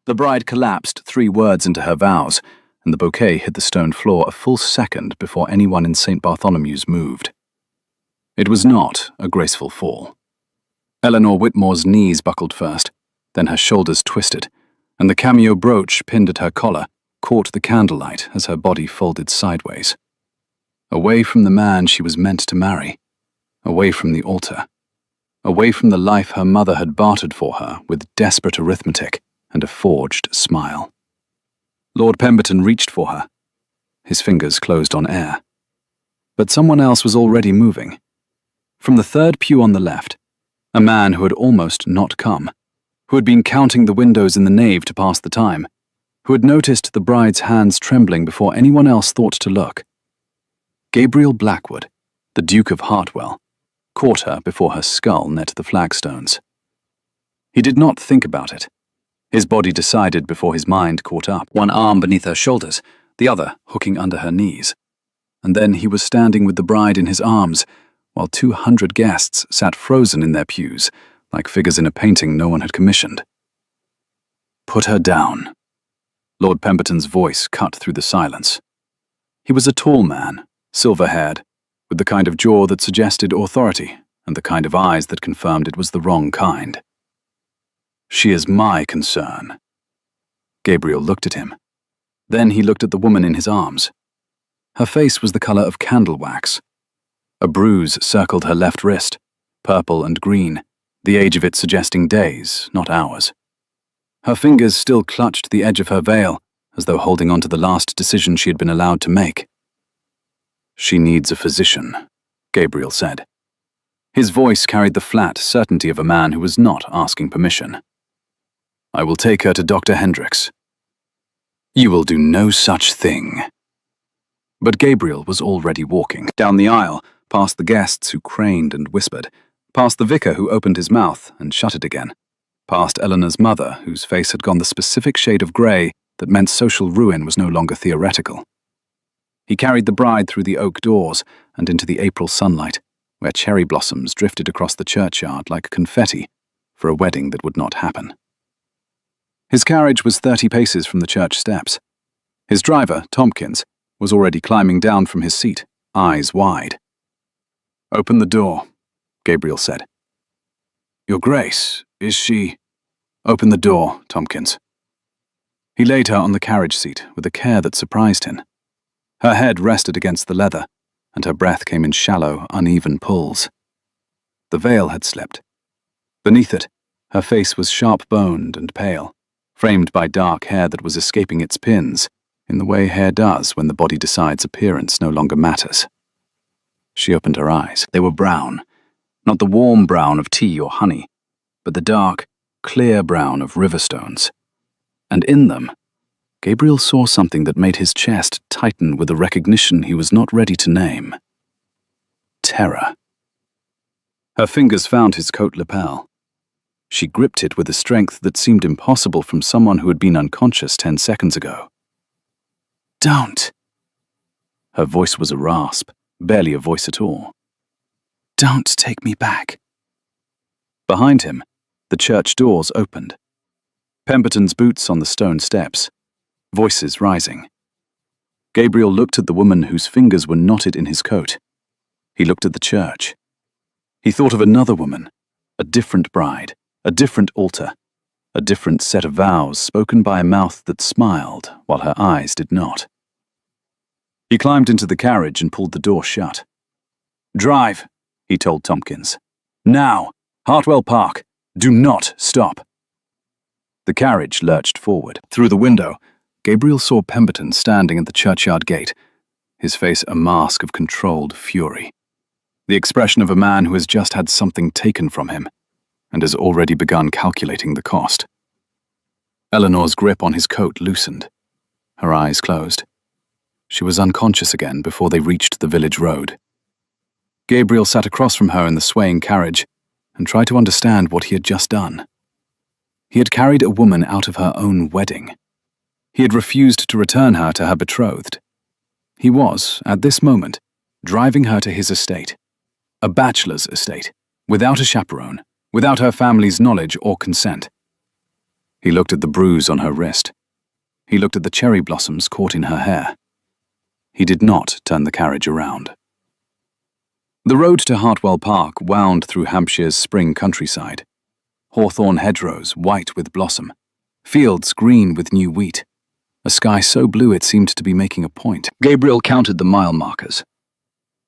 The bride collapsed 3 words into her vows, and the bouquet hit the stone floor a full second before anyone in St. Bartholomew's moved. It was not a graceful fall. Eleanor Whitmore's knees buckled first, then her shoulders twisted, and the cameo brooch pinned at her collar caught the candlelight as her body folded sideways. Away from the man she was meant to marry, away from the altar, away from the life her mother had bartered for her with desperate arithmetic and a forged smile. Lord Pemberton reached for her. His fingers closed on air. But someone else was already moving. From the third pew on the left, a man who had almost not come, who had been counting the windows in the nave to pass the time, who had noticed the bride's hands trembling before anyone else thought to look. Gabriel Blackwood, the Duke of Hartwell, caught her before her skull met the flagstones. He did not think about it. His body decided before his mind caught up, one arm beneath her shoulders, the other hooking under her knees. And then he was standing with the bride in his arms, while 200 guests sat frozen in their pews, like figures in a painting no one had commissioned. "Put her down." Lord Pemberton's voice cut through the silence. He was a tall man, silver-haired, with the kind of jaw that suggested authority and the kind of eyes that confirmed it was the wrong kind. "She is my concern." Gabriel looked at him. Then he looked at the woman in his arms. Her face was the color of candle wax. A bruise circled her left wrist, purple and green, the age of it suggesting days, not hours. Her fingers still clutched the edge of her veil, as though holding on to the last decision she had been allowed to make. "She needs a physician," Gabriel said. His voice carried the flat certainty of a man who was not asking permission. "I will take her to Dr. Hendricks." "You will do no such thing." But Gabriel was already walking down the aisle, past the guests who craned and whispered, past the vicar who opened his mouth and shut it again, past Eleanor's mother, whose face had gone the specific shade of grey that meant social ruin was no longer theoretical. He carried the bride through the oak doors and into the April sunlight, where cherry blossoms drifted across the churchyard like confetti for a wedding that would not happen. His carriage was 30 paces from the church steps. His driver, Tompkins, was already climbing down from his seat, eyes wide. "Open the door," Gabriel said. "Your Grace, is she—" "Open the door, Tompkins." He laid her on the carriage seat with a care that surprised him. Her head rested against the leather, and her breath came in shallow, uneven pulls. The veil had slipped. Beneath it, her face was sharp-boned and pale, framed by dark hair that was escaping its pins, in the way hair does when the body decides appearance no longer matters. She opened her eyes. They were brown, not the warm brown of tea or honey, but the dark, clear brown of river stones. And in them, Gabriel saw something that made his chest tighten with a recognition he was not ready to name. Terror. Her fingers found his coat lapel. She gripped it with a strength that seemed impossible from someone who had been unconscious 10 seconds ago. "Don't!" Her voice was a rasp, barely a voice at all. "Don't take me back." Behind him, the church doors opened. Pemberton's boots on the stone steps, voices rising. Gabriel looked at the woman whose fingers were knotted in his coat. He looked at the church. He thought of another woman, a different bride, a different altar, a different set of vows spoken by a mouth that smiled while her eyes did not. He climbed into the carriage and pulled the door shut. "Drive," he told Tompkins. "Now! Hartwell Park! Do not stop!" The carriage lurched forward. Through the window, Gabriel saw Pemberton standing at the churchyard gate, his face a mask of controlled fury. The expression of a man who has just had something taken from him, and has already begun calculating the cost. Eleanor's grip on his coat loosened. Her eyes closed. She was unconscious again before they reached the village road. Gabriel sat across from her in the swaying carriage and tried to understand what he had just done. He had carried a woman out of her own wedding. He had refused to return her to her betrothed. He was, at this moment, driving her to his estate, a bachelor's estate, without a chaperone, without her family's knowledge or consent. He looked at the bruise on her wrist. He looked at the cherry blossoms caught in her hair. He did not turn the carriage around. The road to Hartwell Park wound through Hampshire's spring countryside. Hawthorn hedgerows white with blossom, fields green with new wheat, a sky so blue it seemed to be making a point. Gabriel counted the mile markers.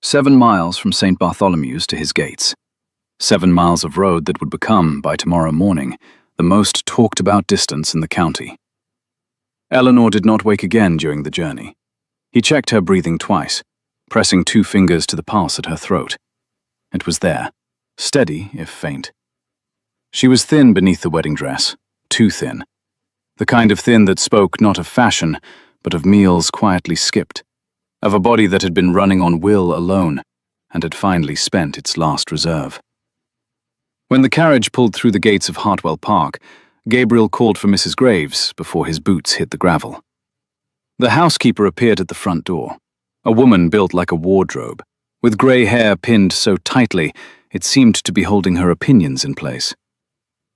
7 miles from St. Bartholomew's to his gates. 7 miles of road that would become, by tomorrow morning, the most talked-about distance in the county. Eleanor did not wake again during the journey. He checked her breathing twice, pressing 2 fingers to the pulse at her throat. It was there, steady if faint. She was thin beneath the wedding dress, too thin. The kind of thin that spoke not of fashion, but of meals quietly skipped, of a body that had been running on will alone, and had finally spent its last reserve. When the carriage pulled through the gates of Hartwell Park, Gabriel called for Mrs. Graves before his boots hit the gravel. The housekeeper appeared at the front door, a woman built like a wardrobe, with grey hair pinned so tightly it seemed to be holding her opinions in place.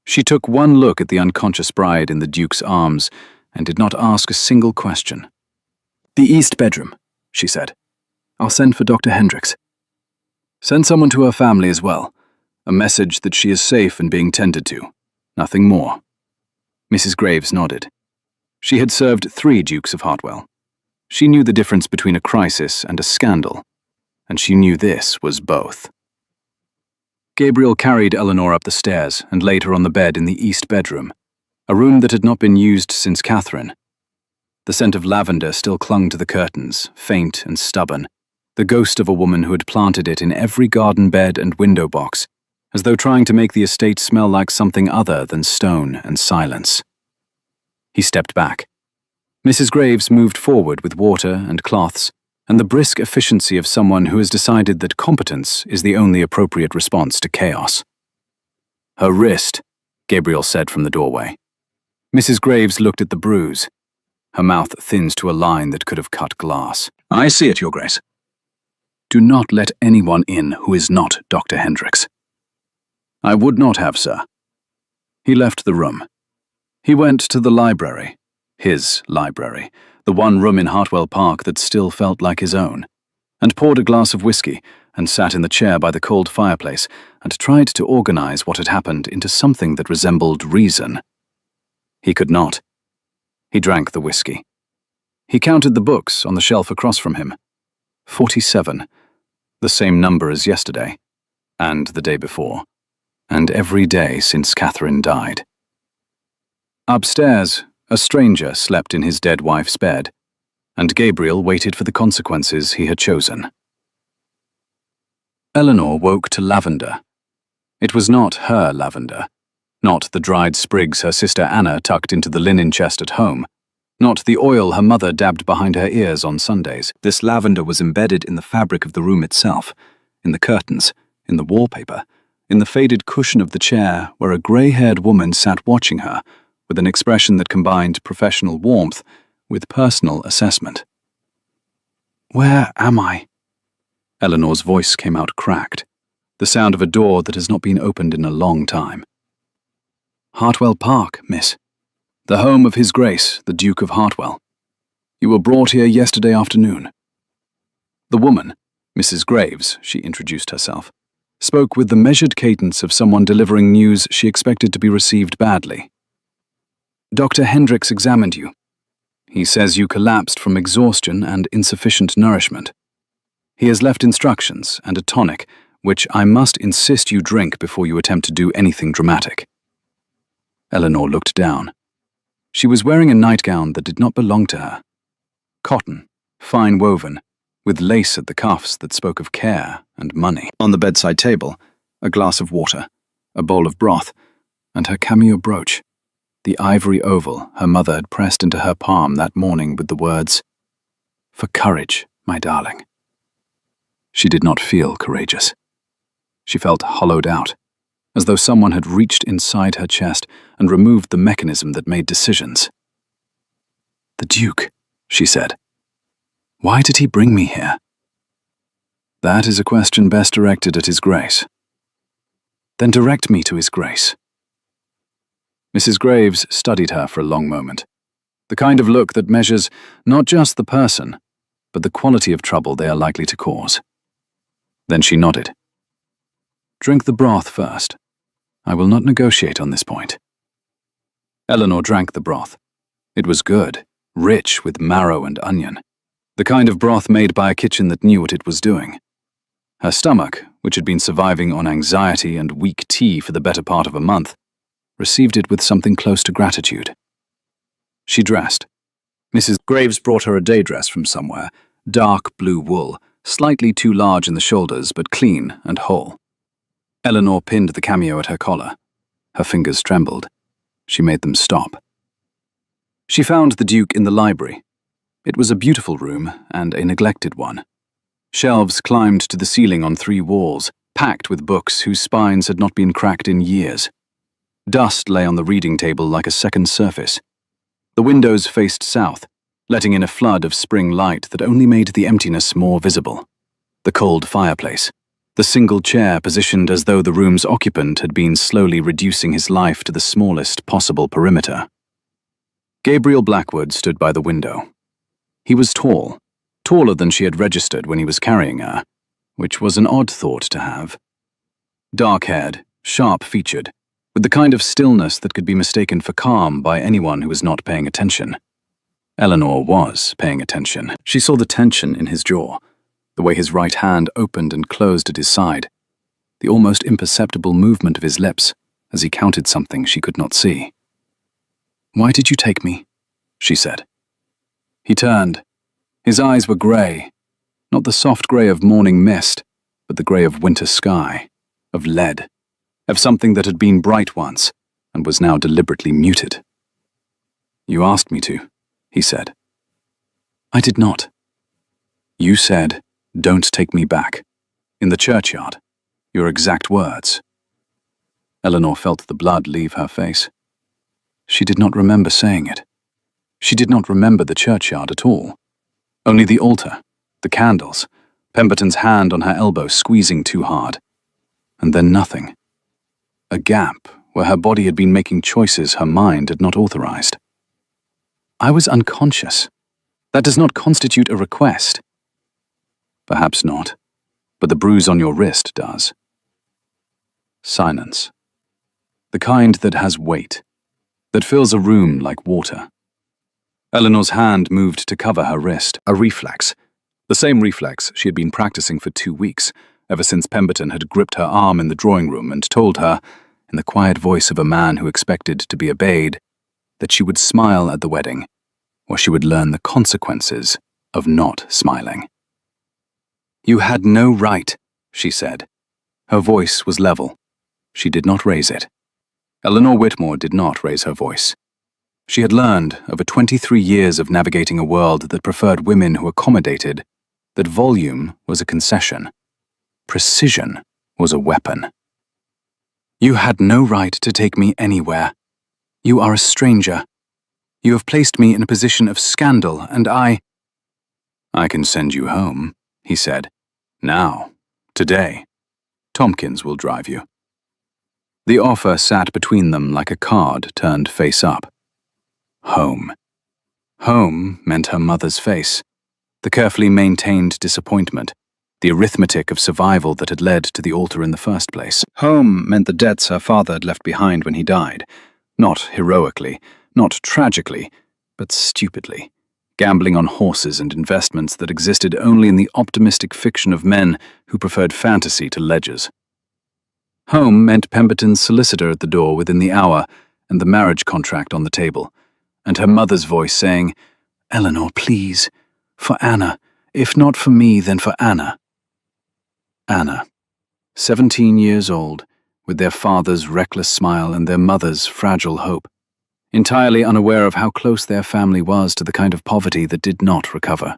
She took one look at the unconscious bride in the Duke's arms and did not ask a single question. "The east bedroom," she said. "I'll send for Dr. Hendricks. Send someone to her family as well. A message that she is safe and being tended to. Nothing more." Mrs. Graves nodded. She had served 3 Dukes of Hartwell. She knew the difference between a crisis and a scandal, and she knew this was both. Gabriel carried Eleanor up the stairs and laid her on the bed in the east bedroom, a room that had not been used since Catherine. The scent of lavender still clung to the curtains, faint and stubborn, the ghost of a woman who had planted it in every garden bed and window box, as though trying to make the estate smell like something other than stone and silence. He stepped back. Mrs. Graves moved forward with water and cloths, and the brisk efficiency of someone who has decided that competence is the only appropriate response to chaos. "Her wrist," Gabriel said from the doorway. Mrs. Graves looked at the bruise. Her mouth thinned to a line that could have cut glass. "I see it, Your Grace." "Do not let anyone in who is not Dr. Hendricks." "I would not have, sir." He left the room. He went to the library, his library, the one room in Hartwell Park that still felt like his own, and poured a glass of whiskey and sat in the chair by the cold fireplace and tried to organize what had happened into something that resembled reason. He could not. He drank the whiskey. He counted the books on the shelf across from him. 47, the same number as yesterday, and the day before, and every day since Catherine died. Upstairs, a stranger slept in his dead wife's bed, and Gabriel waited for the consequences he had chosen. Eleanor woke to lavender. It was not her lavender, not the dried sprigs her sister Anna tucked into the linen chest at home, not the oil her mother dabbed behind her ears on Sundays. This lavender was embedded in the fabric of the room itself, in the curtains, in the wallpaper, in the faded cushion of the chair where a grey-haired woman sat watching her, with an expression that combined professional warmth with personal assessment. "Where am I?" Eleanor's voice came out cracked, the sound of a door that has not been opened in a long time. "Hartwell Park, miss. The home of His Grace, the Duke of Hartwell. You were brought here yesterday afternoon." The woman, Mrs. Graves, she introduced herself, spoke with the measured cadence of someone delivering news she expected to be received badly. "Dr. Hendricks examined you. He says you collapsed from exhaustion and insufficient nourishment. He has left instructions and a tonic, which I must insist you drink before you attempt to do anything dramatic." Eleanor looked down. She was wearing a nightgown that did not belong to her. Cotton, fine woven, with lace at the cuffs that spoke of care and money. On the bedside table, a glass of water, a bowl of broth, and her cameo brooch, the ivory oval her mother had pressed into her palm that morning with the words, "For courage, my darling." She did not feel courageous. She felt hollowed out, as though someone had reached inside her chest and removed the mechanism that made decisions. "The Duke," she said. "Why did he bring me here?" "That is a question best directed at His Grace." "Then direct me to His Grace." Mrs. Graves studied her for a long moment, the kind of look that measures not just the person, but the quality of trouble they are likely to cause. Then she nodded. "Drink the broth first. I will not negotiate on this point." Eleanor drank the broth. It was good, rich with marrow and onion, the kind of broth made by a kitchen that knew what it was doing. Her stomach, which had been surviving on anxiety and weak tea for the better part of a month, received it with something close to gratitude. She dressed. Mrs. Graves brought her a day dress from somewhere, dark blue wool, slightly too large in the shoulders but clean and whole. Eleanor pinned the cameo at her collar. Her fingers trembled. She made them stop. She found the Duke in the library. It was a beautiful room and a neglected one. Shelves climbed to the ceiling on 3 walls, packed with books whose spines had not been cracked in years. Dust lay on the reading table like a second surface. The windows faced south, letting in a flood of spring light that only made the emptiness more visible. The cold fireplace, the single chair positioned as though the room's occupant had been slowly reducing his life to the smallest possible perimeter. Gabriel Blackwood stood by the window. He was tall, taller than she had registered when he was carrying her, which was an odd thought to have. Dark-haired, sharp-featured, with the kind of stillness that could be mistaken for calm by anyone who was not paying attention. Eleanor was paying attention. She saw the tension in his jaw, the way his right hand opened and closed at his side, the almost imperceptible movement of his lips as he counted something she could not see. "Why did you take me?" she said. He turned. His eyes were grey, not the soft grey of morning mist, but the grey of winter sky, of lead, of something that had been bright once and was now deliberately muted. "You asked me to," he said. "I did not." "You said, 'Don't take me back,' in the churchyard, your exact words." Eleanor felt the blood leave her face. She did not remember saying it. She did not remember the churchyard at all. Only the altar, the candles, Pemberton's hand on her elbow squeezing too hard. And then nothing. A gap where her body had been making choices her mind had not authorized. "I was unconscious. That does not constitute a request." "Perhaps not, but the bruise on your wrist does." Silence. The kind that has weight, that fills a room like water. Eleanor's hand moved to cover her wrist, a reflex. The same reflex she had been practicing for 2 weeks, ever since Pemberton had gripped her arm in the drawing room and told her, in the quiet voice of a man who expected to be obeyed, that she would smile at the wedding, or she would learn the consequences of not smiling. "You had no right," she said. Her voice was level. She did not raise it. Eleanor Whitmore did not raise her voice. She had learned, over 23 years of navigating a world that preferred women who accommodated, that volume was a concession. Precision was a weapon. "You had no right to take me anywhere. You are a stranger. You have placed me in a position of scandal, and I can send you home," he said. "Now. Today. Tompkins will drive you." The offer sat between them like a card turned face up. Home. Home meant her mother's face, the carefully maintained disappointment, the arithmetic of survival that had led to the altar in the first place. Home meant the debts her father had left behind when he died, not heroically, not tragically, but stupidly, gambling on horses and investments that existed only in the optimistic fiction of men who preferred fantasy to ledgers. Home meant Pemberton's solicitor at the door within the hour and the marriage contract on the table, and her mother's voice saying, "Eleanor, please, for Anna, if not for me, then for Anna." Anna, 17 years old, with their father's reckless smile and their mother's fragile hope, entirely unaware of how close their family was to the kind of poverty that did not recover.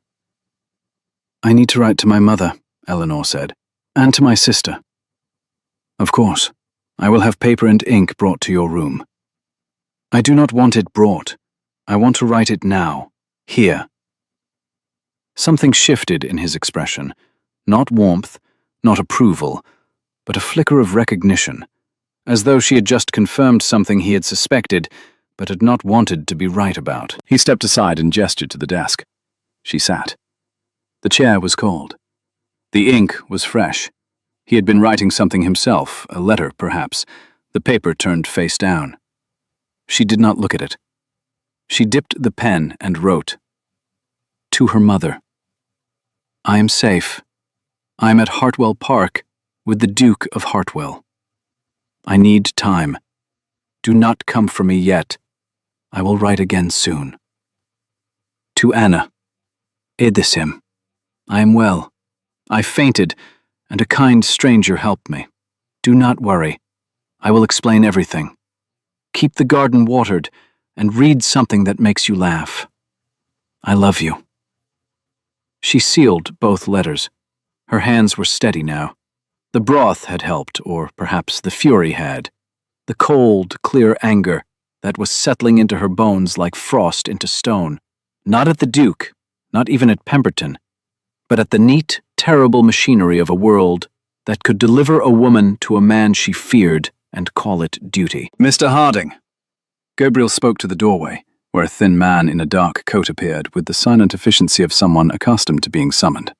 "I need to write to my mother," Eleanor said, "and to my sister." "Of course. I will have paper and ink brought to your room." "I do not want it brought. I want to write it now, here." Something shifted in his expression, not warmth, not approval, but a flicker of recognition, as though she had just confirmed something he had suspected, but had not wanted to be right about. He stepped aside and gestured to the desk. She sat. The chair was cold. The ink was fresh. He had been writing something himself, a letter, perhaps, the paper turned face down. She did not look at it. She dipped the pen and wrote. To her mother. I am safe. I am at Hartwell Park with the Duke of Hartwell. I need time. Do not come for me yet. I will write again soon. To Anna. Edithim. I am well. I fainted, and a kind stranger helped me. Do not worry. I will explain everything. Keep the garden watered, and read something that makes you laugh. I love you. She sealed both letters. Her hands were steady now. The broth had helped, or perhaps the fury had. The cold, clear anger that was settling into her bones like frost into stone. Not at the Duke, not even at Pemberton, but at the neat, terrible machinery of a world that could deliver a woman to a man she feared and call it duty. Mr. Harding. Gabriel spoke to the doorway, where a thin man in a dark coat appeared with the silent efficiency of someone accustomed to being summoned.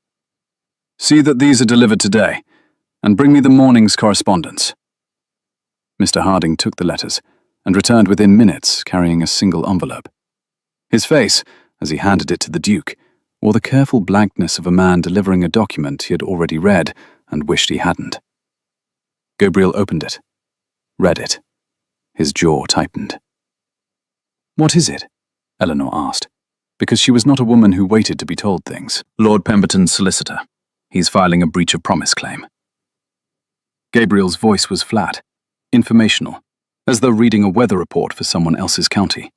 See that these are delivered today, and bring me the morning's correspondence. Mr. Harding took the letters and returned within minutes carrying a single envelope. His face, as he handed it to the Duke, wore the careful blankness of a man delivering a document he had already read and wished he hadn't. Gabriel opened it, read it. His jaw tightened. What is it? Eleanor asked, because she was not a woman who waited to be told things. Lord Pemberton's solicitor. He's filing a breach of promise claim. Gabriel's voice was flat, informational, as though reading a weather report for someone else's county.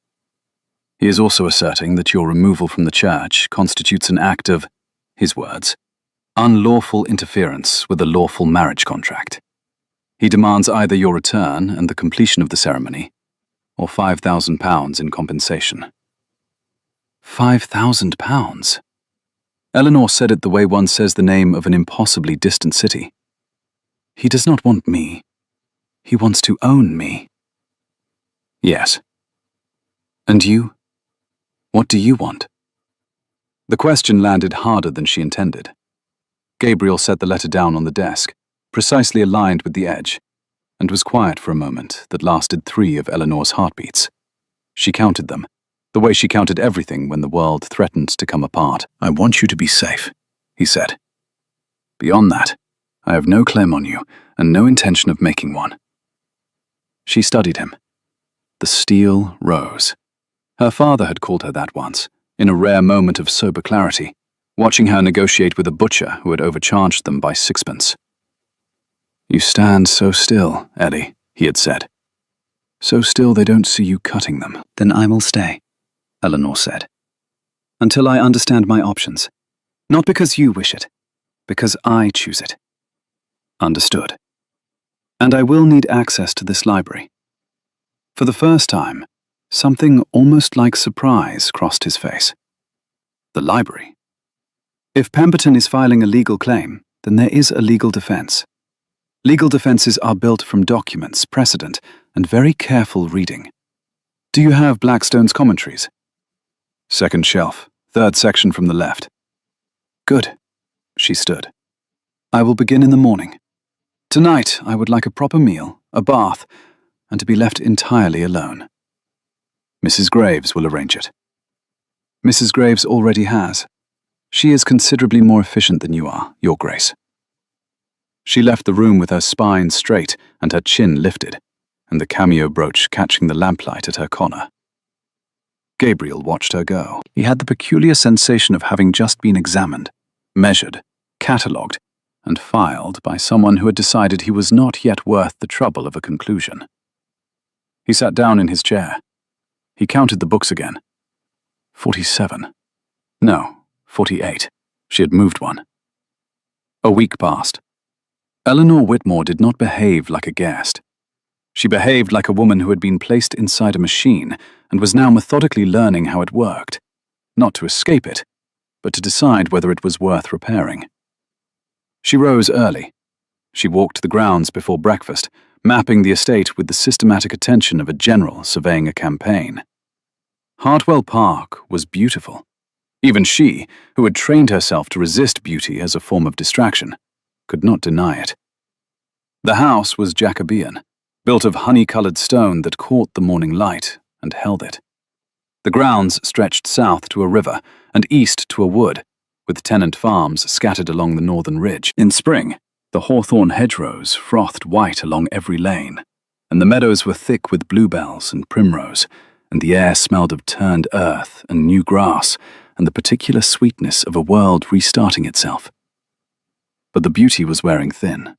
He is also asserting that your removal from the church constitutes an act of, his words, unlawful interference with a lawful marriage contract. He demands either your return and the completion of the ceremony, or £5,000 in compensation. £5,000? Eleanor said it the way one says the name of an impossibly distant city. He does not want me. He wants to own me. Yes. And you? What do you want? The question landed harder than she intended. Gabriel set the letter down on the desk, precisely aligned with the edge, and was quiet for a moment that lasted 3 of Eleanor's heartbeats. She counted them, the way she counted everything when the world threatened to come apart. I want you to be safe, he said. Beyond that, I have no claim on you and no intention of making one. She studied him. The steel rose. Her father had called her that once, in a rare moment of sober clarity, watching her negotiate with a butcher who had overcharged them by 6pence. You stand so still, Ellie, he had said. So still they don't see you cutting them. Then I will stay, Eleanor said, until I understand my options. Not because you wish it, because I choose it. Understood. And I will need access to this library. For the first time, something almost like surprise crossed his face. The library. If Pemberton is filing a legal claim, then there is a legal defense. Legal defenses are built from documents, precedent, and very careful reading. Do you have Blackstone's commentaries? Second shelf, 3rd section from the left. Good. She stood. I will begin in the morning. Tonight, I would like a proper meal, a bath, and to be left entirely alone. Mrs. Graves will arrange it. Mrs. Graves already has. She is considerably more efficient than you are, Your Grace. She left the room with her spine straight and her chin lifted, and the cameo brooch catching the lamplight at her collar. Gabriel watched her go. He had the peculiar sensation of having just been examined, measured, catalogued, and filed by someone who had decided he was not yet worth the trouble of a conclusion. He sat down in his chair. He counted the books again. 47. No, 48. She had moved one. A week passed. Eleanor Whitmore did not behave like a guest. She behaved like a woman who had been placed inside a machine and was now methodically learning how it worked, not to escape it, but to decide whether it was worth repairing. She rose early. She walked the grounds before breakfast, mapping the estate with the systematic attention of a general surveying a campaign. Hartwell Park was beautiful. Even she, who had trained herself to resist beauty as a form of distraction, could not deny it. The house was Jacobean, built of honey-colored stone that caught the morning light and held it. The grounds stretched south to a river and east to a wood, with tenant farms scattered along the northern ridge. In spring, the hawthorn hedgerows frothed white along every lane, and the meadows were thick with bluebells and primrose, and the air smelled of turned earth and new grass and the particular sweetness of a world restarting itself. But the beauty was wearing thin.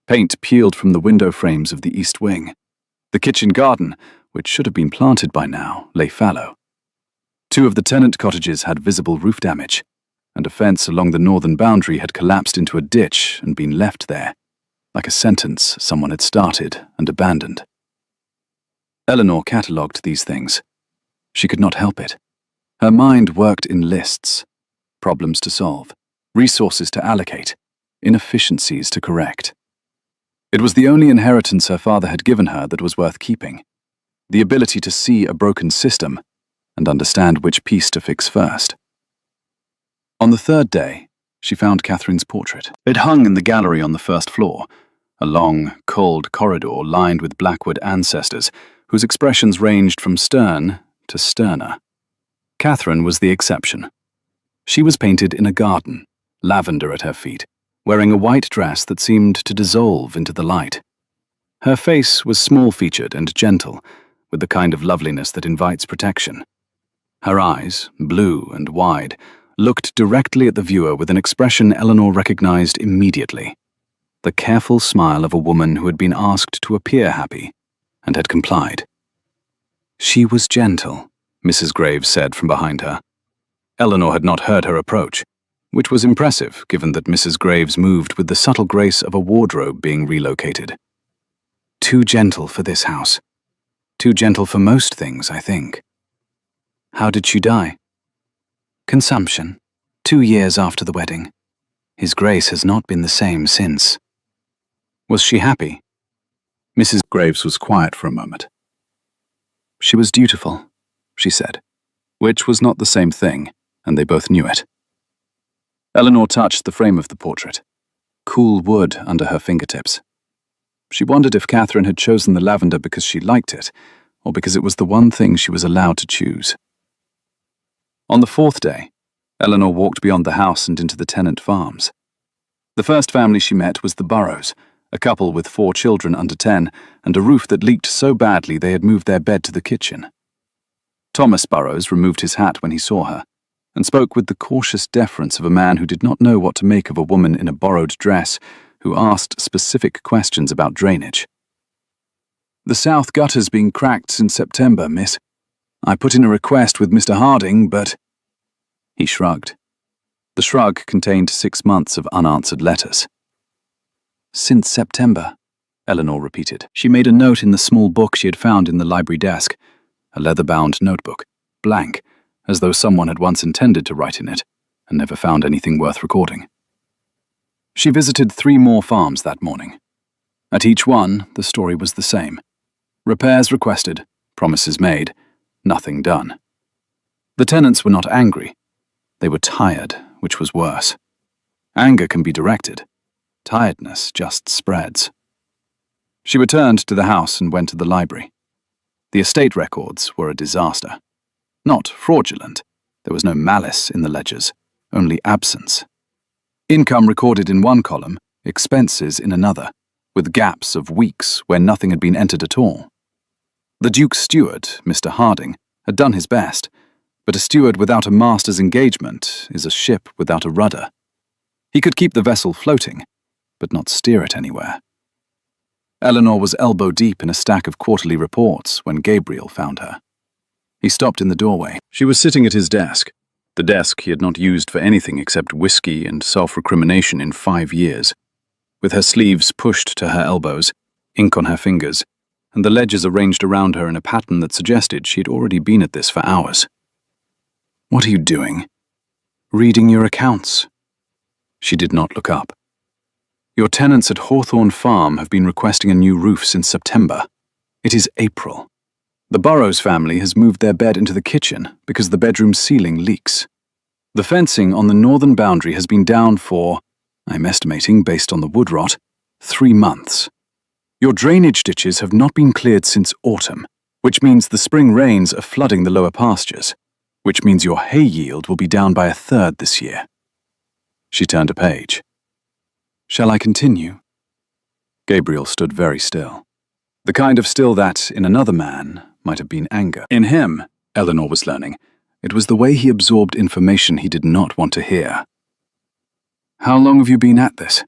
Paint peeled from the window frames of the east wing. The kitchen garden, which should have been planted by now, lay fallow. 2 of the tenant cottages had visible roof damage, and a fence along the northern boundary had collapsed into a ditch and been left there, like a sentence someone had started and abandoned. Eleanor catalogued these things. She could not help it. Her mind worked in lists, problems to solve, resources to allocate, inefficiencies to correct. It was the only inheritance her father had given her that was worth keeping, the ability to see a broken system and understand which piece to fix first. On the 3rd day, she found Catherine's portrait. It hung in the gallery on the 1st floor, a long, cold corridor lined with Blackwood ancestors whose expressions ranged from stern to sterner. Catherine was the exception. She was painted in a garden, lavender at her feet, wearing a white dress that seemed to dissolve into the light. Her face was small-featured and gentle, with the kind of loveliness that invites protection. Her eyes, blue and wide, looked directly at the viewer with an expression Eleanor recognized immediately. The careful smile of a woman who had been asked to appear happy and had complied. She was gentle, Mrs. Graves said from behind her. Eleanor had not heard her approach, which was impressive given that Mrs. Graves moved with the subtle grace of a wardrobe being relocated. Too gentle for this house. Too gentle for most things, I think. How did she die? Consumption, 2 years after the wedding. His Grace has not been the same since. Was she happy? Mrs. Graves was quiet for a moment. She was dutiful, she said, which was not the same thing, and they both knew it. Eleanor touched the frame of the portrait, cool wood under her fingertips. She wondered if Catherine had chosen the lavender because she liked it, or because it was the one thing she was allowed to choose. On the 4th day, Eleanor walked beyond the house and into the tenant farms. The first family she met was the Burrows, a couple with 4 children under 10 and a roof that leaked so badly they had moved their bed to the kitchen. Thomas Burrows removed his hat when he saw her, and spoke with the cautious deference of a man who did not know what to make of a woman in a borrowed dress who asked specific questions about drainage. "The south gutter's been cracked since September, miss. I put in a request with Mr. Harding, but—" He shrugged. The shrug contained 6 months of unanswered letters. "Since September," Eleanor repeated. She made a note in the small book she had found in the library desk, a leather-bound notebook, blank, as though someone had once intended to write in it and never found anything worth recording. She visited 3 more farms that morning. At each one, the story was the same. Repairs requested, promises made, nothing done. The tenants were not angry. They were tired, which was worse. Anger can be directed. Tiredness just spreads. She returned to the house and went to the library. The estate records were a disaster. Not fraudulent. There was no malice in the ledgers, only absence. Income recorded in one column, expenses in another, with gaps of weeks where nothing had been entered at all. The Duke's steward, Mr. Harding, had done his best, but a steward without a master's engagement is a ship without a rudder. He could keep the vessel floating, but not steer it anywhere. Eleanor was elbow-deep in a stack of quarterly reports when Gabriel found her. He stopped in the doorway. She was sitting at his desk, the desk he had not used for anything except whiskey and self-recrimination in 5 years, with her sleeves pushed to her elbows, ink on her fingers, and the ledgers arranged around her in a pattern that suggested she had already been at this for hours. "What are you doing?" "Reading your accounts." She did not look up. Your tenants at Hawthorne Farm have been requesting a new roof since September. It is April. The Burrows family has moved their bed into the kitchen because the bedroom ceiling leaks. The fencing on the northern boundary has been down for, I'm estimating based on the wood rot, 3 months. Your drainage ditches have not been cleared since autumn, which means the spring rains are flooding the lower pastures, which means your hay yield will be down by 1/3 this year. She turned a page. Shall I continue? Gabriel stood very still. The kind of still that, in another man, might have been anger. In him, Eleanor was learning, it was the way he absorbed information he did not want to hear. How long have you been at this?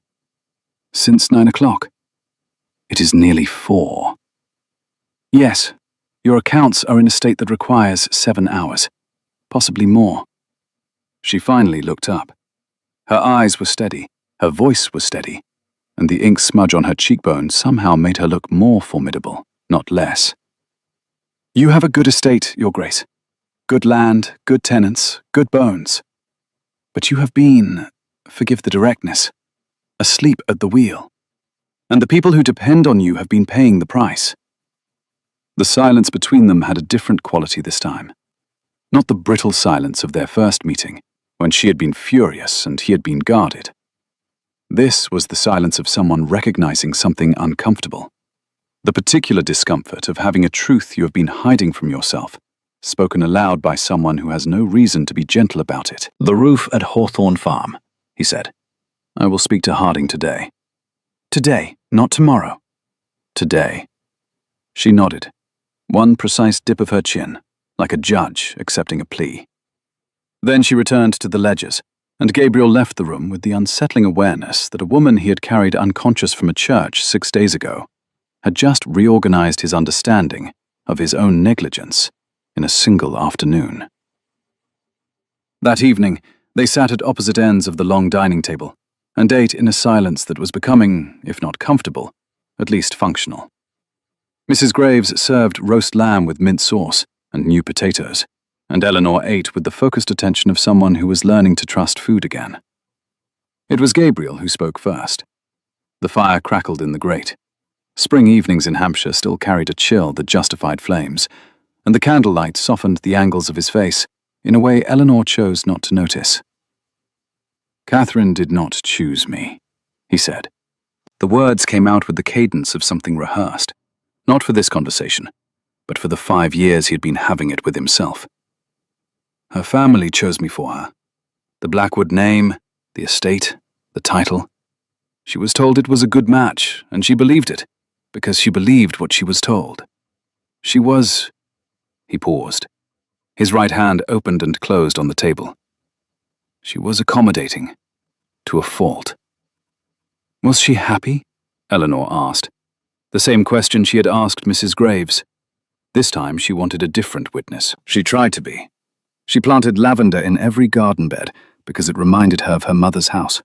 Since 9 o'clock. It is nearly 4. Yes, your accounts are in a state that requires 7 hours, possibly more. She finally looked up. Her eyes were steady, her voice was steady, and the ink smudge on her cheekbone somehow made her look more formidable, not less. You have a good estate, Your Grace. Good land, good tenants, good bones. But you have been, forgive the directness, asleep at the wheel. And the people who depend on you have been paying the price. The silence between them had a different quality this time. Not the brittle silence of their first meeting, when she had been furious and he had been guarded. This was the silence of someone recognizing something uncomfortable. The particular discomfort of having a truth you have been hiding from yourself, spoken aloud by someone who has no reason to be gentle about it. The roof at Hawthorne Farm, he said. I will speak to Harding today. Today, not tomorrow. Today. She nodded. One precise dip of her chin, like a judge accepting a plea. Then she returned to the ledgers, and Gabriel left the room with the unsettling awareness that a woman he had carried unconscious from a church 6 days ago had just reorganized his understanding of his own negligence in a single afternoon. That evening, they sat at opposite ends of the long dining table and ate in a silence that was becoming, if not comfortable, at least functional. Mrs. Graves served roast lamb with mint sauce and new potatoes, and Eleanor ate with the focused attention of someone who was learning to trust food again. It was Gabriel who spoke first. The fire crackled in the grate. Spring evenings in Hampshire still carried a chill that justified flames, and the candlelight softened the angles of his face in a way Eleanor chose not to notice. Catherine did not choose me, he said. The words came out with the cadence of something rehearsed, not for this conversation, but for the 5 years he had been having it with himself. Her family chose me for her. The Blackwood name, the estate, the title. She was told it was a good match, and she believed it, because she believed what she was told. She was... He paused. His right hand opened and closed on the table. She was accommodating, to a fault. Was she happy? Eleanor asked. The same question she had asked Mrs. Graves. This time she wanted a different witness. She tried to be. She planted lavender in every garden bed because it reminded her of her mother's house.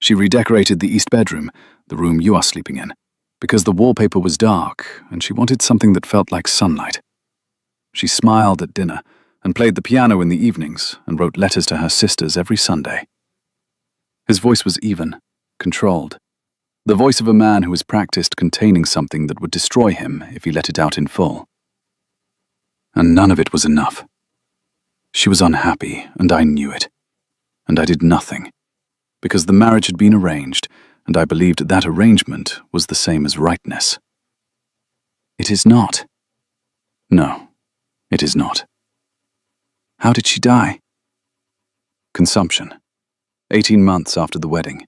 She redecorated the east bedroom, the room you are sleeping in, because the wallpaper was dark and she wanted something that felt like sunlight. She smiled at dinner and played the piano in the evenings and wrote letters to her sisters every Sunday. His voice was even, controlled. The voice of a man who has practiced containing something that would destroy him if he let it out in full. And none of it was enough. She was unhappy, and I knew it. And I did nothing, because the marriage had been arranged, and I believed that arrangement was the same as rightness. It is not. No, it is not. How did she die? Consumption. 18 months after the wedding.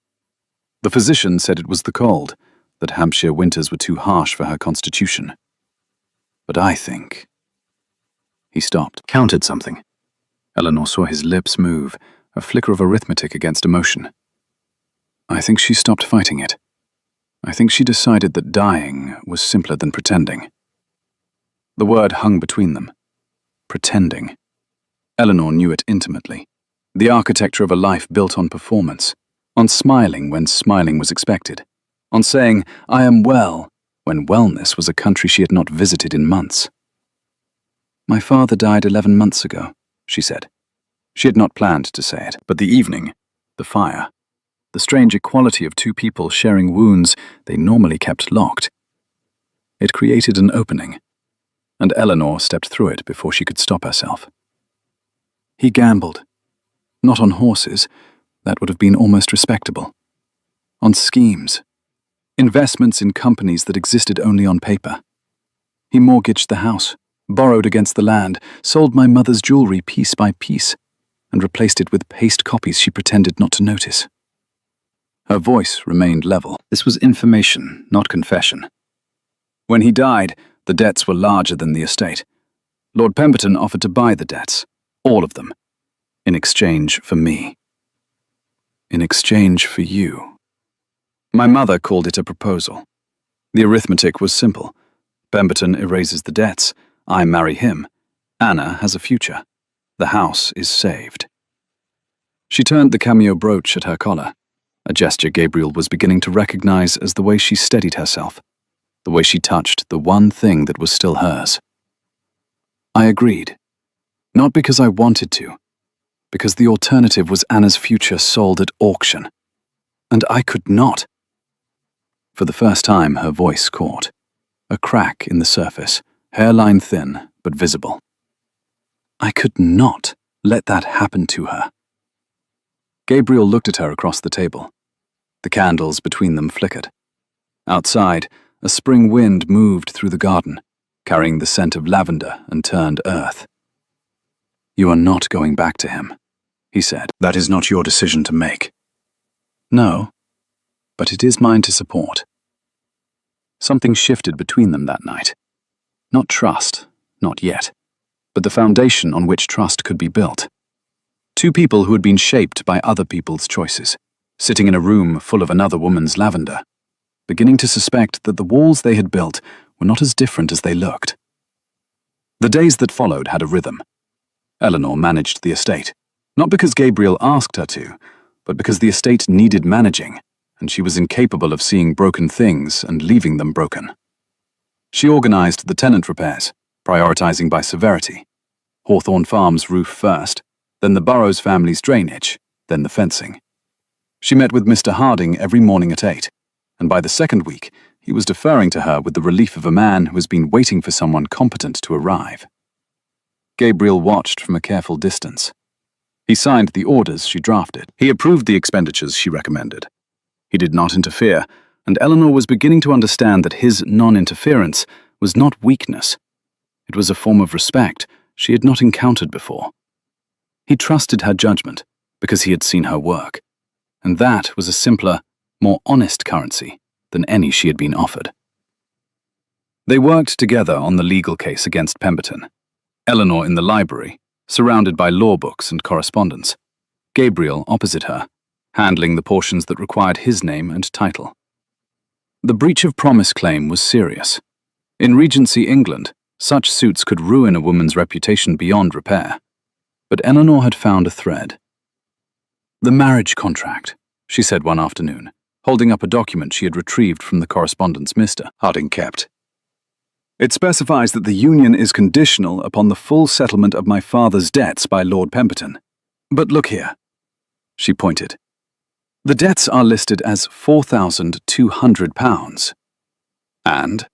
The physician said it was the cold, that Hampshire winters were too harsh for her constitution. But I think... He stopped, counted something. Eleanor saw his lips move, a flicker of arithmetic against emotion. I think she stopped fighting it. I think she decided that dying was simpler than pretending. The word hung between them. Pretending. Eleanor knew it intimately. The architecture of a life built on performance, on smiling when smiling was expected, on saying, I am well, when wellness was a country she had not visited in months. My father died 11 months ago, she said. She had not planned to say it, but the evening, the fire, the strange equality of two people sharing wounds they normally kept locked. It created an opening, and Eleanor stepped through it before she could stop herself. He gambled. Not on horses, that would have been almost respectable. On schemes. Investments in companies that existed only on paper. He mortgaged the house, borrowed against the land, sold my mother's jewelry piece by piece, and replaced it with paste copies she pretended not to notice. Her voice remained level. This was information, not confession. When he died, the debts were larger than the estate. Lord Pemberton offered to buy the debts, all of them, in exchange for me. In exchange for you. My mother called it a proposal. The arithmetic was simple. Pemberton erases the debts. I marry him. Anna has a future. The house is saved. She turned the cameo brooch at her collar, a gesture Gabriel was beginning to recognize as the way she steadied herself, the way she touched the one thing that was still hers. I agreed. Not because I wanted to, because the alternative was Anna's future sold at auction. And I could not. For the first time, her voice caught. A crack in the surface, hairline thin but visible. I could not let that happen to her. Gabriel looked at her across the table. The candles between them flickered. Outside, a spring wind moved through the garden, carrying the scent of lavender and turned earth. You are not going back to him, he said. That is not your decision to make. No, but it is mine to support. Something shifted between them that night. Not trust, not yet, but the foundation on which trust could be built. Two people who had been shaped by other people's choices, sitting in a room full of another woman's lavender, beginning to suspect that the walls they had built were not as different as they looked. The days that followed had a rhythm. Eleanor managed the estate, not because Gabriel asked her to, but because the estate needed managing, and she was incapable of seeing broken things and leaving them broken. She organized the tenant repairs, prioritizing by severity. Hawthorne Farm's roof first, then the Burrows family's drainage, then the fencing. She met with Mr. Harding every morning at 8, and by the second week, he was deferring to her with the relief of a man who has been waiting for someone competent to arrive. Gabriel watched from a careful distance. He signed the orders she drafted. He approved the expenditures she recommended. He did not interfere, and Eleanor was beginning to understand that his non-interference was not weakness. It was a form of respect she had not encountered before. He trusted her judgment because he had seen her work, and that was a simpler, more honest currency than any she had been offered. They worked together on the legal case against Pemberton, Eleanor in the library, surrounded by law books and correspondence, Gabriel opposite her, handling the portions that required his name and title. The breach of promise claim was serious. In Regency England, such suits could ruin a woman's reputation beyond repair. But Eleanor had found a thread. The marriage contract, she said one afternoon, holding up a document she had retrieved from the correspondence Mr. Harding kept. It specifies that the union is conditional upon the full settlement of my father's debts by Lord Pemberton. But look here. She pointed. The debts are listed as £4,200. And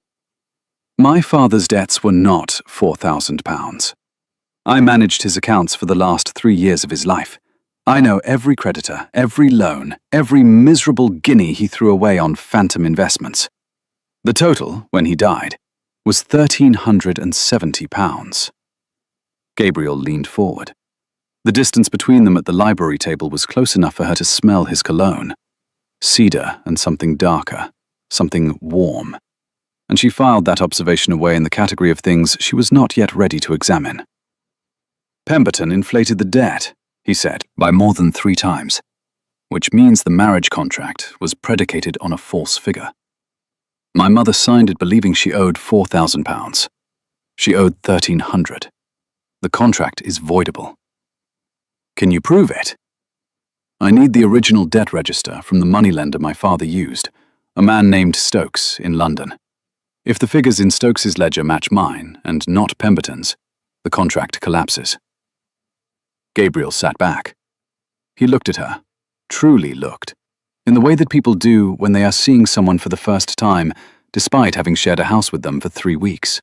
my father's debts were not £4,000. I managed his accounts for the last 3 years of his life. I know every creditor, every loan, every miserable guinea he threw away on phantom investments. The total, when he died, was £1,370. Gabriel leaned forward. The distance between them at the library table was close enough for her to smell his cologne. Cedar and something darker, something warm. And she filed that observation away in the category of things she was not yet ready to examine. Pemberton inflated the debt, he said, by more than 3 times, which means the marriage contract was predicated on a false figure. My mother signed it believing she owed £4,000. She owed £1,300. The contract is voidable. Can you prove it? I need the original debt register from the moneylender my father used, a man named Stokes in London. If the figures in Stokes's ledger match mine and not Pemberton's, the contract collapses. Gabriel sat back. He looked at her, truly looked, in the way that people do when they are seeing someone for the first time, despite having shared a house with them for 3 weeks.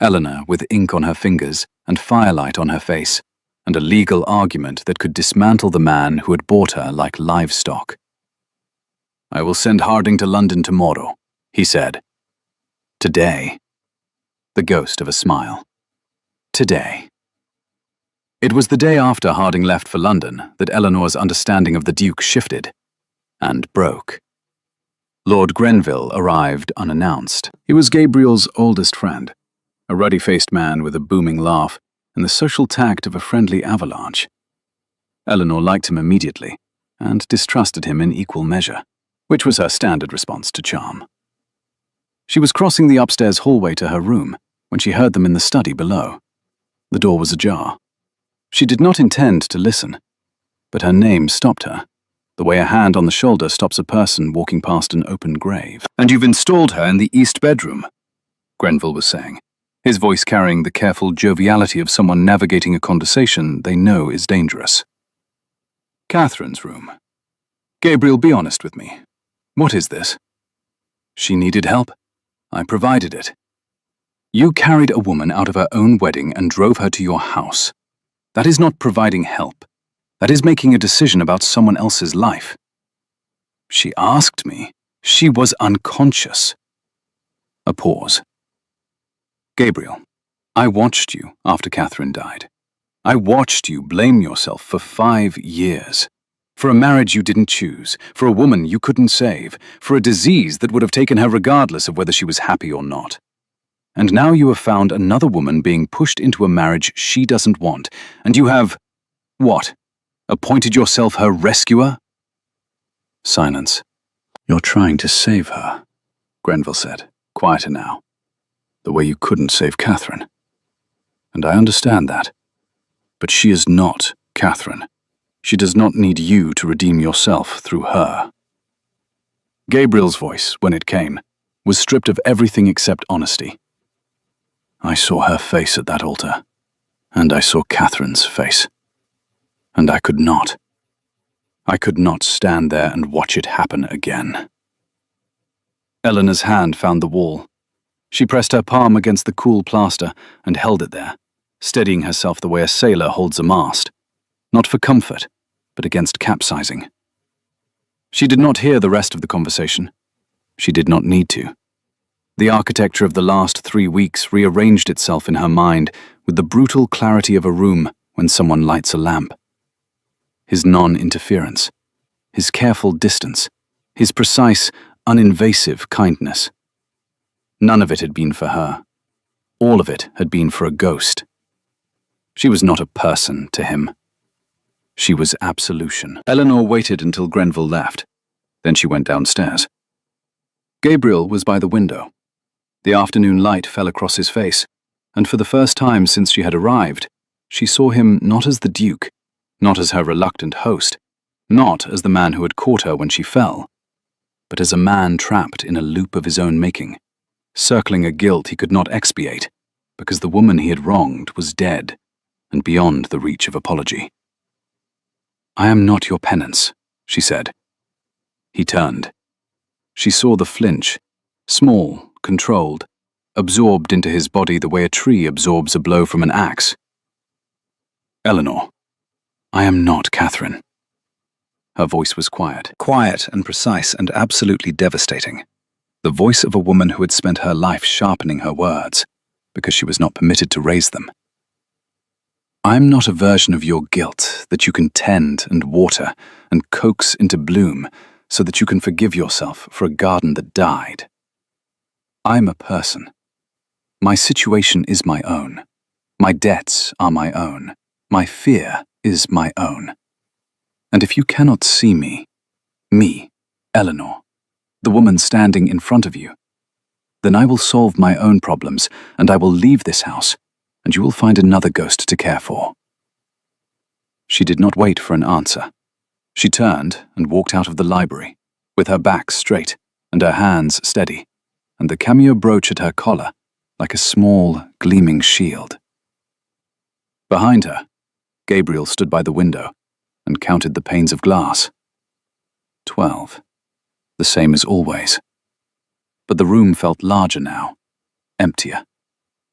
Eleanor, with ink on her fingers and firelight on her face, and a legal argument that could dismantle the man who had bought her like livestock. "I will send Harding to London tomorrow," he said. "Today." The ghost of a smile. Today. It was the day after Harding left for London that Eleanor's understanding of the Duke shifted and broke. Lord Grenville arrived unannounced. He was Gabriel's oldest friend, a ruddy-faced man with a booming laugh and the social tact of a friendly avalanche. Eleanor liked him immediately and distrusted him in equal measure, which was her standard response to charm. She was crossing the upstairs hallway to her room when she heard them in the study below. The door was ajar. She did not intend to listen, but her name stopped her, the way a hand on the shoulder stops a person walking past an open grave. "And you've installed her in the east bedroom," Grenville was saying, his voice carrying the careful joviality of someone navigating a conversation they know is dangerous. "Catherine's room. Gabriel, be honest with me. What is this?" "She needed help. I provided it." "You carried a woman out of her own wedding and drove her to your house. That is not providing help. That is making a decision about someone else's life." "She asked me. She was unconscious." A pause. "Gabriel, I watched you after Catherine died. I watched you blame yourself for 5 years. For a marriage you didn't choose, for a woman you couldn't save, for a disease that would have taken her regardless of whether she was happy or not. And now you have found another woman being pushed into a marriage she doesn't want, and you have, what, appointed yourself her rescuer?" Silence. "You're trying to save her," Grenville said, quieter now, "the way you couldn't save Catherine. And I understand that. But she is not Catherine. She does not need you to redeem yourself through her." Gabriel's voice, when it came, was stripped of everything except honesty. "I saw her face at that altar, and I saw Catherine's face. And I could not. I could not stand there and watch it happen again." Eleanor's hand found the wall. She pressed her palm against the cool plaster and held it there, steadying herself the way a sailor holds a mast, not for comfort, but against capsizing. She did not hear the rest of the conversation. She did not need to. The architecture of the last 3 weeks rearranged itself in her mind with the brutal clarity of a room when someone lights a lamp. His non-interference, his careful distance, his precise, uninvasive kindness. None of it had been for her. All of it had been for a ghost. She was not a person to him. She was absolution. Eleanor waited until Grenville left. Then she went downstairs. Gabriel was by the window. The afternoon light fell across his face, and for the first time since she had arrived, she saw him not as the Duke, not as her reluctant host, not as the man who had caught her when she fell, but as a man trapped in a loop of his own making, circling a guilt he could not expiate, because the woman he had wronged was dead and beyond the reach of apology. "I am not your penance," she said. He turned. She saw the flinch, small, controlled, absorbed into his body the way a tree absorbs a blow from an axe. "Eleanor, I am not Catherine." Her voice was quiet and precise and absolutely devastating. The voice of a woman who had spent her life sharpening her words, because she was not permitted to raise them. "I'm not a version of your guilt that you can tend and water and coax into bloom so that you can forgive yourself for a garden that died. I'm a person. My situation is my own. My debts are my own. My fear is my own. And if you cannot see me, Eleanor, the woman standing in front of you, then I will solve my own problems and I will leave this house, and you will find another ghost to care for." She did not wait for an answer. She turned and walked out of the library, with her back straight and her hands steady, and the cameo brooch at her collar like a small, gleaming shield. Behind her, Gabriel stood by the window and counted the panes of glass. 12. The same as always. But the room felt larger now, emptier,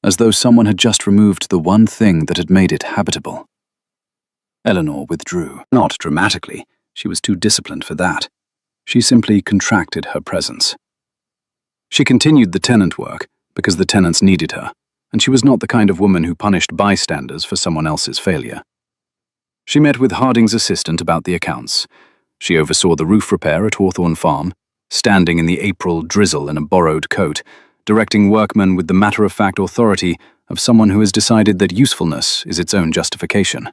as though someone had just removed the one thing that had made it habitable. Eleanor withdrew, not dramatically. She was too disciplined for that. She simply contracted her presence. She continued the tenant work because the tenants needed her, and she was not the kind of woman who punished bystanders for someone else's failure. She met with Harding's assistant about the accounts. She oversaw the roof repair at Hawthorne Farm, standing in the April drizzle in a borrowed coat, directing workmen with the matter-of-fact authority of someone who has decided that usefulness is its own justification.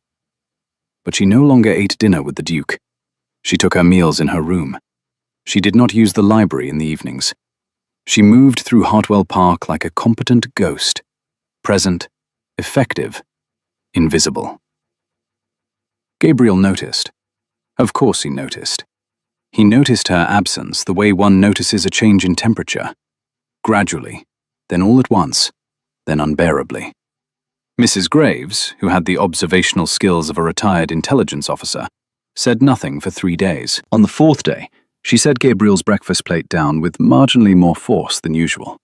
But she no longer ate dinner with the Duke. She took her meals in her room. She did not use the library in the evenings. She moved through Hartwell Park like a competent ghost, present, effective, invisible. Gabriel noticed. Of course he noticed. He noticed her absence the way one notices a change in temperature. Gradually, then all at once, then unbearably. Mrs. Graves, who had the observational skills of a retired intelligence officer, said nothing for 3 days. On the 4th day, she set Gabriel's breakfast plate down with marginally more force than usual.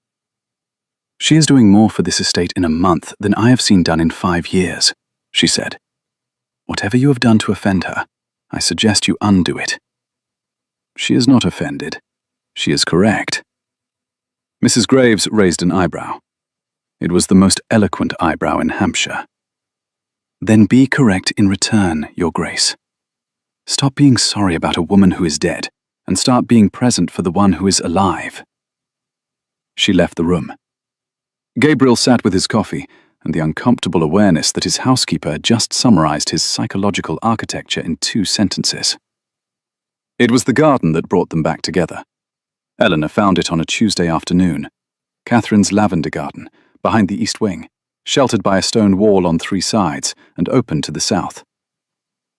"She is doing more for this estate in a month than I have seen done in 5 years, she said. "Whatever you have done to offend her, I suggest you undo it." "She is not offended. She is correct." Mrs. Graves raised an eyebrow. It was the most eloquent eyebrow in Hampshire. "Then be correct in return, Your Grace. Stop being sorry about a woman who is dead, and start being present for the one who is alive." She left the room. Gabriel sat with his coffee and the uncomfortable awareness that his housekeeper had just summarized his psychological architecture in 2 sentences. It was the garden that brought them back together. Eleanor found it on a Tuesday afternoon. Catherine's lavender garden, behind the east wing, sheltered by a stone wall on 3 sides and open to the south.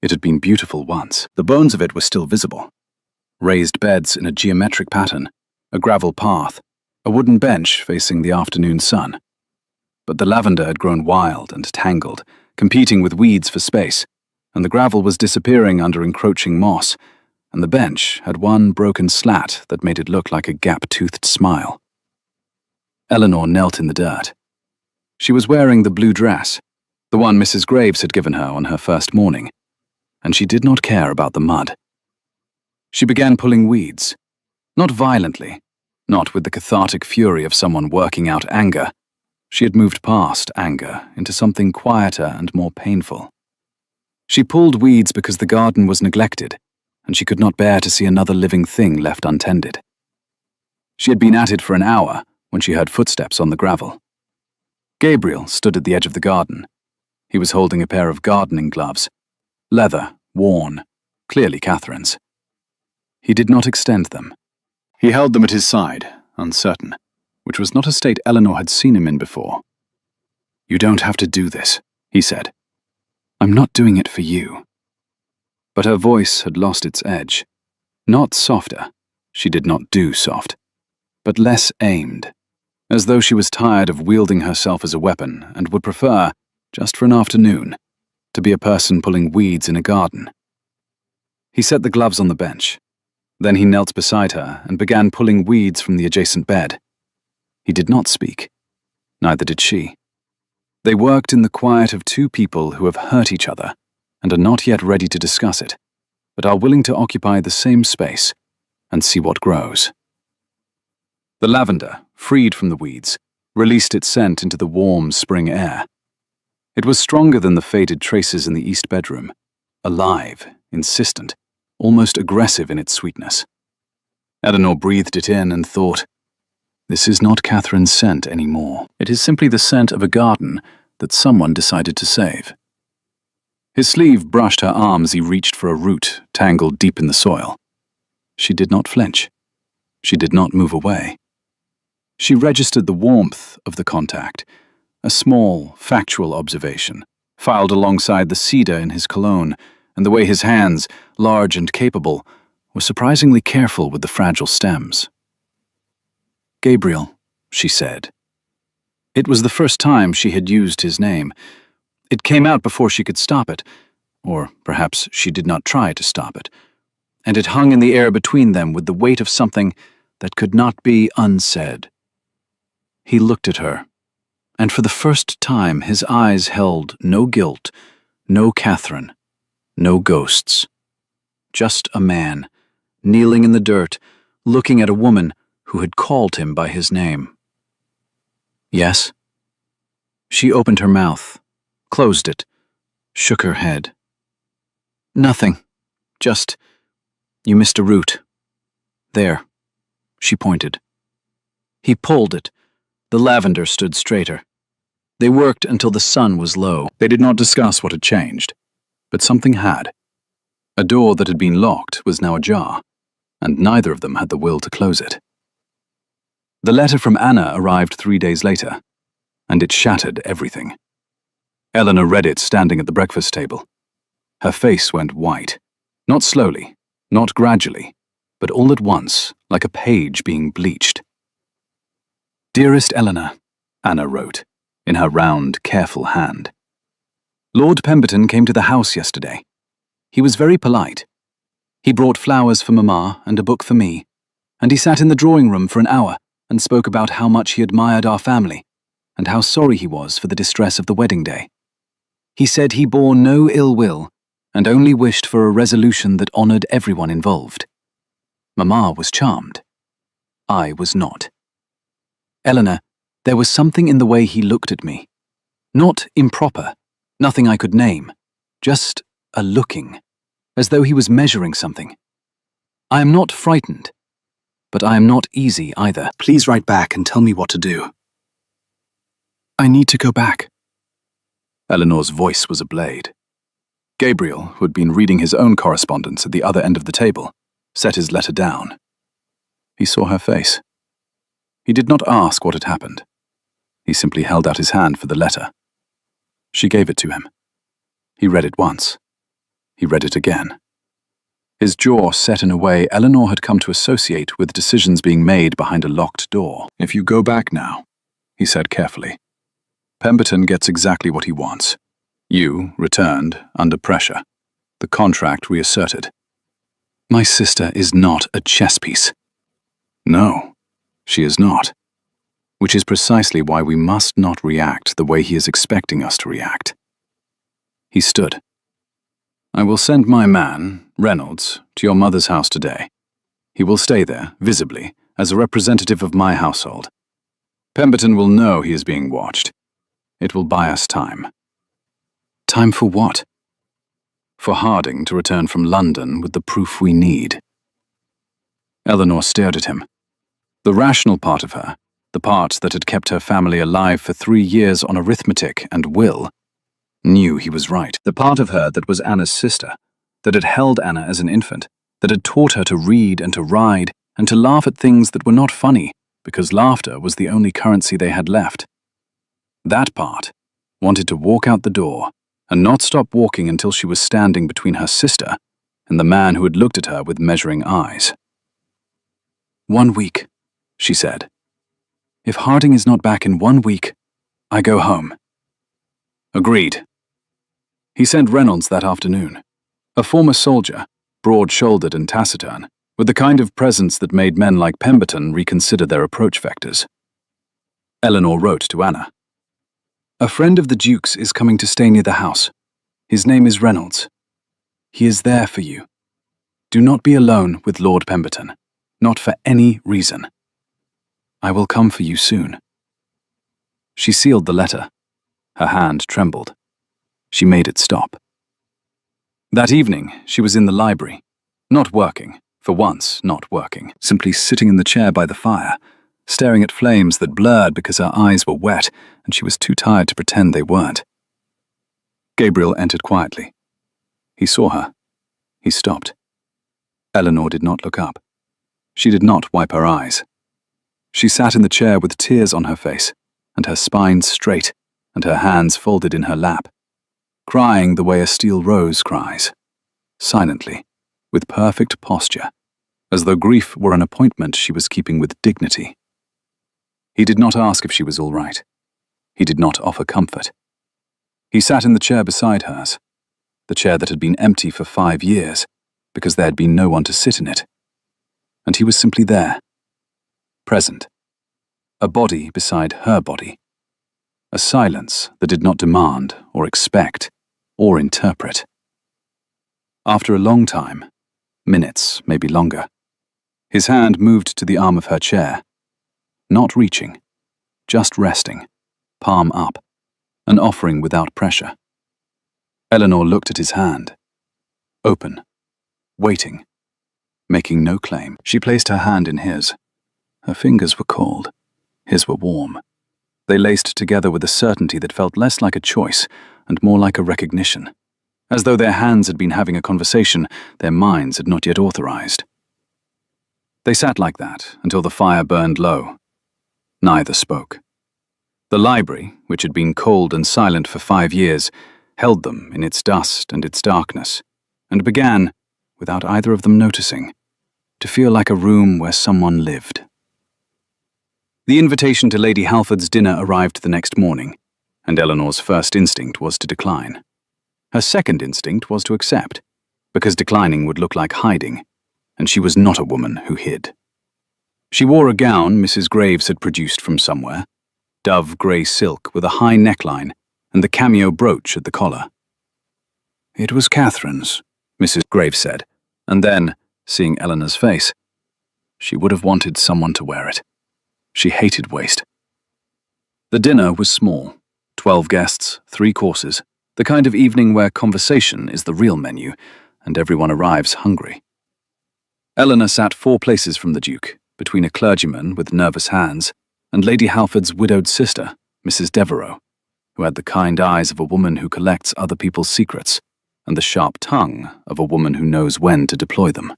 It had been beautiful once. The bones of it were still visible. Raised beds in a geometric pattern, a gravel path, a wooden bench facing the afternoon sun. But the lavender had grown wild and tangled, competing with weeds for space, and the gravel was disappearing under encroaching moss, and the bench had one broken slat that made it look like a gap-toothed smile. Eleanor knelt in the dirt. She was wearing the blue dress, the one Mrs. Graves had given her on her first morning, and she did not care about the mud. She began pulling weeds, not violently, not with the cathartic fury of someone working out anger. She had moved past anger into something quieter and more painful. She pulled weeds because the garden was neglected, and she could not bear to see another living thing left untended. She had been at it for an hour when she heard footsteps on the gravel. Gabriel stood at the edge of the garden. He was holding a pair of gardening gloves, leather, worn, clearly Catherine's. He did not extend them. He held them at his side, uncertain, which was not a state Eleanor had seen him in before. "You don't have to do this," he said. "I'm not doing it for you." But her voice had lost its edge. Not softer, she did not do soft, but less aimed, as though she was tired of wielding herself as a weapon and would prefer, just for an afternoon, to be a person pulling weeds in a garden. He set the gloves on the bench. Then he knelt beside her and began pulling weeds from the adjacent bed. He did not speak. Neither did she. They worked in the quiet of 2 people who have hurt each other and are not yet ready to discuss it, but are willing to occupy the same space and see what grows. The lavender, freed from the weeds, released its scent into the warm spring air. It was stronger than the faded traces in the east bedroom, alive, insistent, almost aggressive in its sweetness. Eleanor breathed it in and thought, "This is not Catherine's scent anymore. It is simply the scent of a garden that someone decided to save." His sleeve brushed her arm as he reached for a root tangled deep in the soil. She did not flinch. She did not move away. She registered the warmth of the contact, a small, factual observation, filed alongside the cedar in his cologne, and the way his hands, large and capable, were surprisingly careful with the fragile stems. "Gabriel," she said. It was the first time she had used his name. It came out before she could stop it, or perhaps she did not try to stop it. and it hung in the air between them with the weight of something that could not be unsaid. He looked at her, and for the first time his eyes held no guilt, no Catherine, no ghosts. Just a man, kneeling in the dirt, looking at a woman who had called him by his name. Yes? She opened her mouth, closed it, shook her head. Nothing. Just, you missed a root. There. She pointed. He pulled it. The lavender stood straighter. They worked until the sun was low. They did not discuss what had changed, but something had. A door that had been locked was now ajar, and neither of them had the will to close it. The letter from Anna arrived 3 days later, and it shattered everything. Eleanor read it standing at the breakfast table. Her face went white, not slowly, not gradually, but all at once, like a page being bleached. Dearest Eleanor, Anna wrote, in her round, careful hand. Lord Pemberton came to the house yesterday. He was very polite. He brought flowers for Mamma and a book for me, and he sat in the drawing room for an hour and spoke about how much he admired our family and how sorry he was for the distress of the wedding day. He said he bore no ill will and only wished for a resolution that honored everyone involved. Mamma was charmed. I was not. Eleanor, there was something in the way he looked at me. Not improper, nothing I could name, just a looking, as though he was measuring something. I am not frightened, but I am not easy either. Please write back and tell me what to do. I need to go back. Eleanor's voice was a blade. Gabriel, who had been reading his own correspondence at the other end of the table, set his letter down. He saw her face. He did not ask what had happened. He simply held out his hand for the letter. She gave it to him. He read it once. He read it again. His jaw set in a way Eleanor had come to associate with decisions being made behind a locked door. If you go back now, he said carefully, Pemberton gets exactly what he wants. You returned under pressure. The contract reasserted. My sister is not a chess piece. No, she is not. Which is precisely why we must not react the way he is expecting us to react. He stood. I will send my man, Reynolds, to your mother's house today. He will stay there, visibly, as a representative of my household. Pemberton will know he is being watched. It will buy us time. Time for what? For Harding to return from London with the proof we need. Eleanor stared at him. The rational part of her, the part that had kept her family alive for 3 years on arithmetic and will, knew he was right. The part of her that was Anna's sister, that had held Anna as an infant, that had taught her to read and to ride and to laugh at things that were not funny, because laughter was the only currency they had left. That part wanted to walk out the door and not stop walking until she was standing between her sister and the man who had looked at her with measuring eyes. 1 week, she said. If Harding is not back in 1 week, I go home. Agreed. He sent Reynolds that afternoon, a former soldier, broad-shouldered and taciturn, with the kind of presence that made men like Pemberton reconsider their approach vectors. Eleanor wrote to Anna. A friend of the Duke's is coming to stay near the house. His name is Reynolds. He is there for you. Do not be alone with Lord Pemberton, not for any reason. I will come for you soon. She sealed the letter. Her hand trembled. She made it stop. That evening, she was in the library, not working, for once not working, simply sitting in the chair by the fire, staring at flames that blurred because her eyes were wet and she was too tired to pretend they weren't. Gabriel entered quietly. He saw her. He stopped. Eleanor did not look up. She did not wipe her eyes. She sat in the chair with tears on her face, and her spine straight, and her hands folded in her lap, crying the way a steel rose cries, silently, with perfect posture, as though grief were an appointment she was keeping with dignity. He did not ask if she was all right. He did not offer comfort. He sat in the chair beside hers, the chair that had been empty for 5 years, because there had been no one to sit in it. And he was simply there, present, a body beside her body, a silence that did not demand or expect or interpret. After a long time, minutes, maybe longer, his hand moved to the arm of her chair, not reaching, just resting, palm up, an offering without pressure. Eleanor looked at his hand, open, waiting, making no claim. She placed her hand in his. Her fingers were cold, his were warm. They laced together with a certainty that felt less like a choice and more like a recognition, as though their hands had been having a conversation their minds had not yet authorized. They sat like that until the fire burned low. Neither spoke. The library, which had been cold and silent for 5 years, held them in its dust and its darkness, and began, without either of them noticing, to feel like a room where someone lived. The invitation to Lady Halford's dinner arrived the next morning, and Eleanor's first instinct was to decline. Her second instinct was to accept, because declining would look like hiding, and she was not a woman who hid. She wore a gown Mrs. Graves had produced from somewhere, dove grey silk with a high neckline and the cameo brooch at the collar. "It was Catherine's," Mrs. Graves said, and then, seeing Eleanor's face, she would have wanted someone to wear it. She hated waste. The dinner was small, 12 guests, 3 courses, the kind of evening where conversation is the real menu and everyone arrives hungry. Eleanor sat 4 places from the Duke, between a clergyman with nervous hands and Lady Halford's widowed sister, Mrs. Devereux, who had the kind eyes of a woman who collects other people's secrets and the sharp tongue of a woman who knows when to deploy them.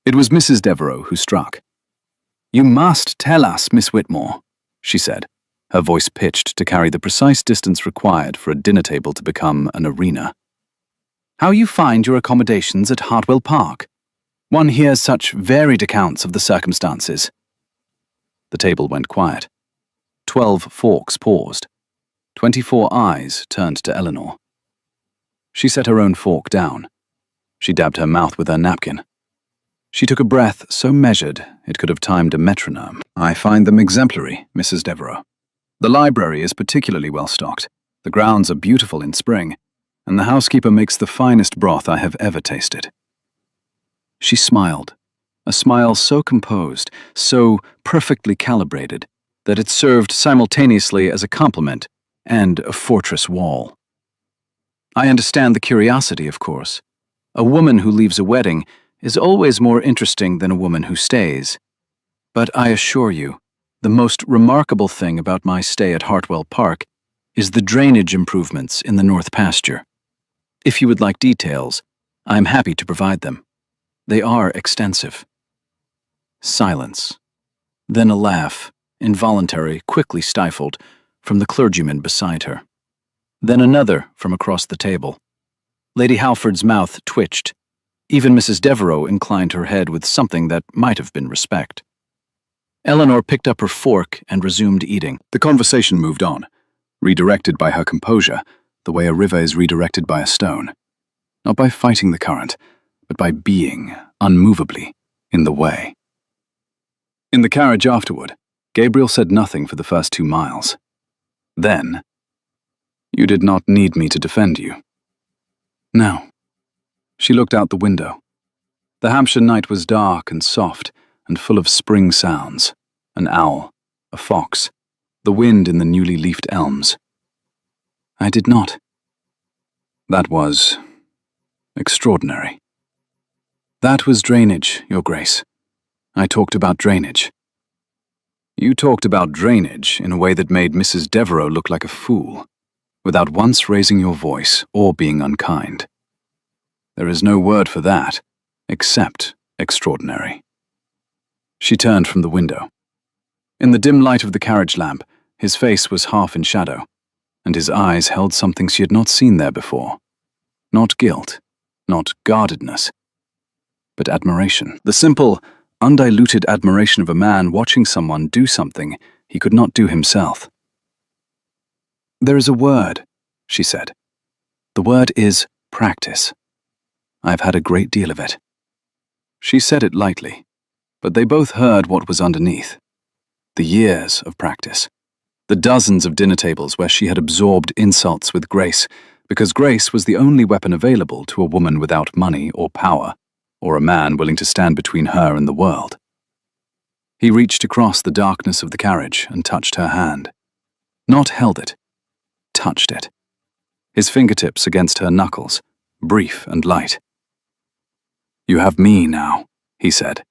It was Mrs. Devereux who struck. "You must tell us, Miss Whitmore," she said, her voice pitched to carry the precise distance required for a dinner table to become an arena. "How you find your accommodations at Hartwell Park? One hears such varied accounts of the circumstances." The table went quiet. 12 forks paused. 24 eyes turned to Eleanor. She set her own fork down. She dabbed her mouth with her napkin. She took a breath so measured it could have timed a metronome. "I find them exemplary, Mrs. Devereux. The library is particularly well stocked. The grounds are beautiful in spring, and the housekeeper makes the finest broth I have ever tasted." She smiled, a smile so composed, so perfectly calibrated, that it served simultaneously as a compliment and a fortress wall. "I understand the curiosity, of course. A woman who leaves a wedding is always more interesting than a woman who stays. But I assure you, the most remarkable thing about my stay at Hartwell Park is the drainage improvements in the North Pasture. If you would like details, I am happy to provide them. They are extensive." Silence. Then a laugh, involuntary, quickly stifled, from the clergyman beside her. Then another from across the table. Lady Halford's mouth twitched. Even Mrs. Devereux inclined her head with something that might have been respect. Eleanor picked up her fork and resumed eating. The conversation moved on, redirected by her composure, the way a river is redirected by a stone. Not by fighting the current, but by being, unmovably, in the way. In the carriage afterward, Gabriel said nothing for the first 2 miles. Then, "You did not need me to defend you." "No." She looked out the window. The Hampshire night was dark and soft and full of spring sounds. An owl, a fox, the wind in the newly leafed elms. "I did not." "That was extraordinary." "That was drainage, Your Grace. I talked about drainage." "You talked about drainage in a way that made Mrs. Devereux look like a fool, without once raising your voice or being unkind. There is no word for that, except extraordinary." She turned from the window. In the dim light of the carriage lamp, his face was half in shadow, and his eyes held something she had not seen there before. Not guilt, not guardedness, but admiration. The simple, undiluted admiration of a man watching someone do something he could not do himself. "There is a word," she said. "The word is practice. I've had a great deal of it." She said it lightly, but they both heard what was underneath. The years of practice. The dozens of dinner tables where she had absorbed insults with grace, because grace was the only weapon available to a woman without money or power, or a man willing to stand between her and the world. He reached across the darkness of the carriage and touched her hand. Not held it. Touched it. His fingertips against her knuckles, brief and light. "You have me now," he said.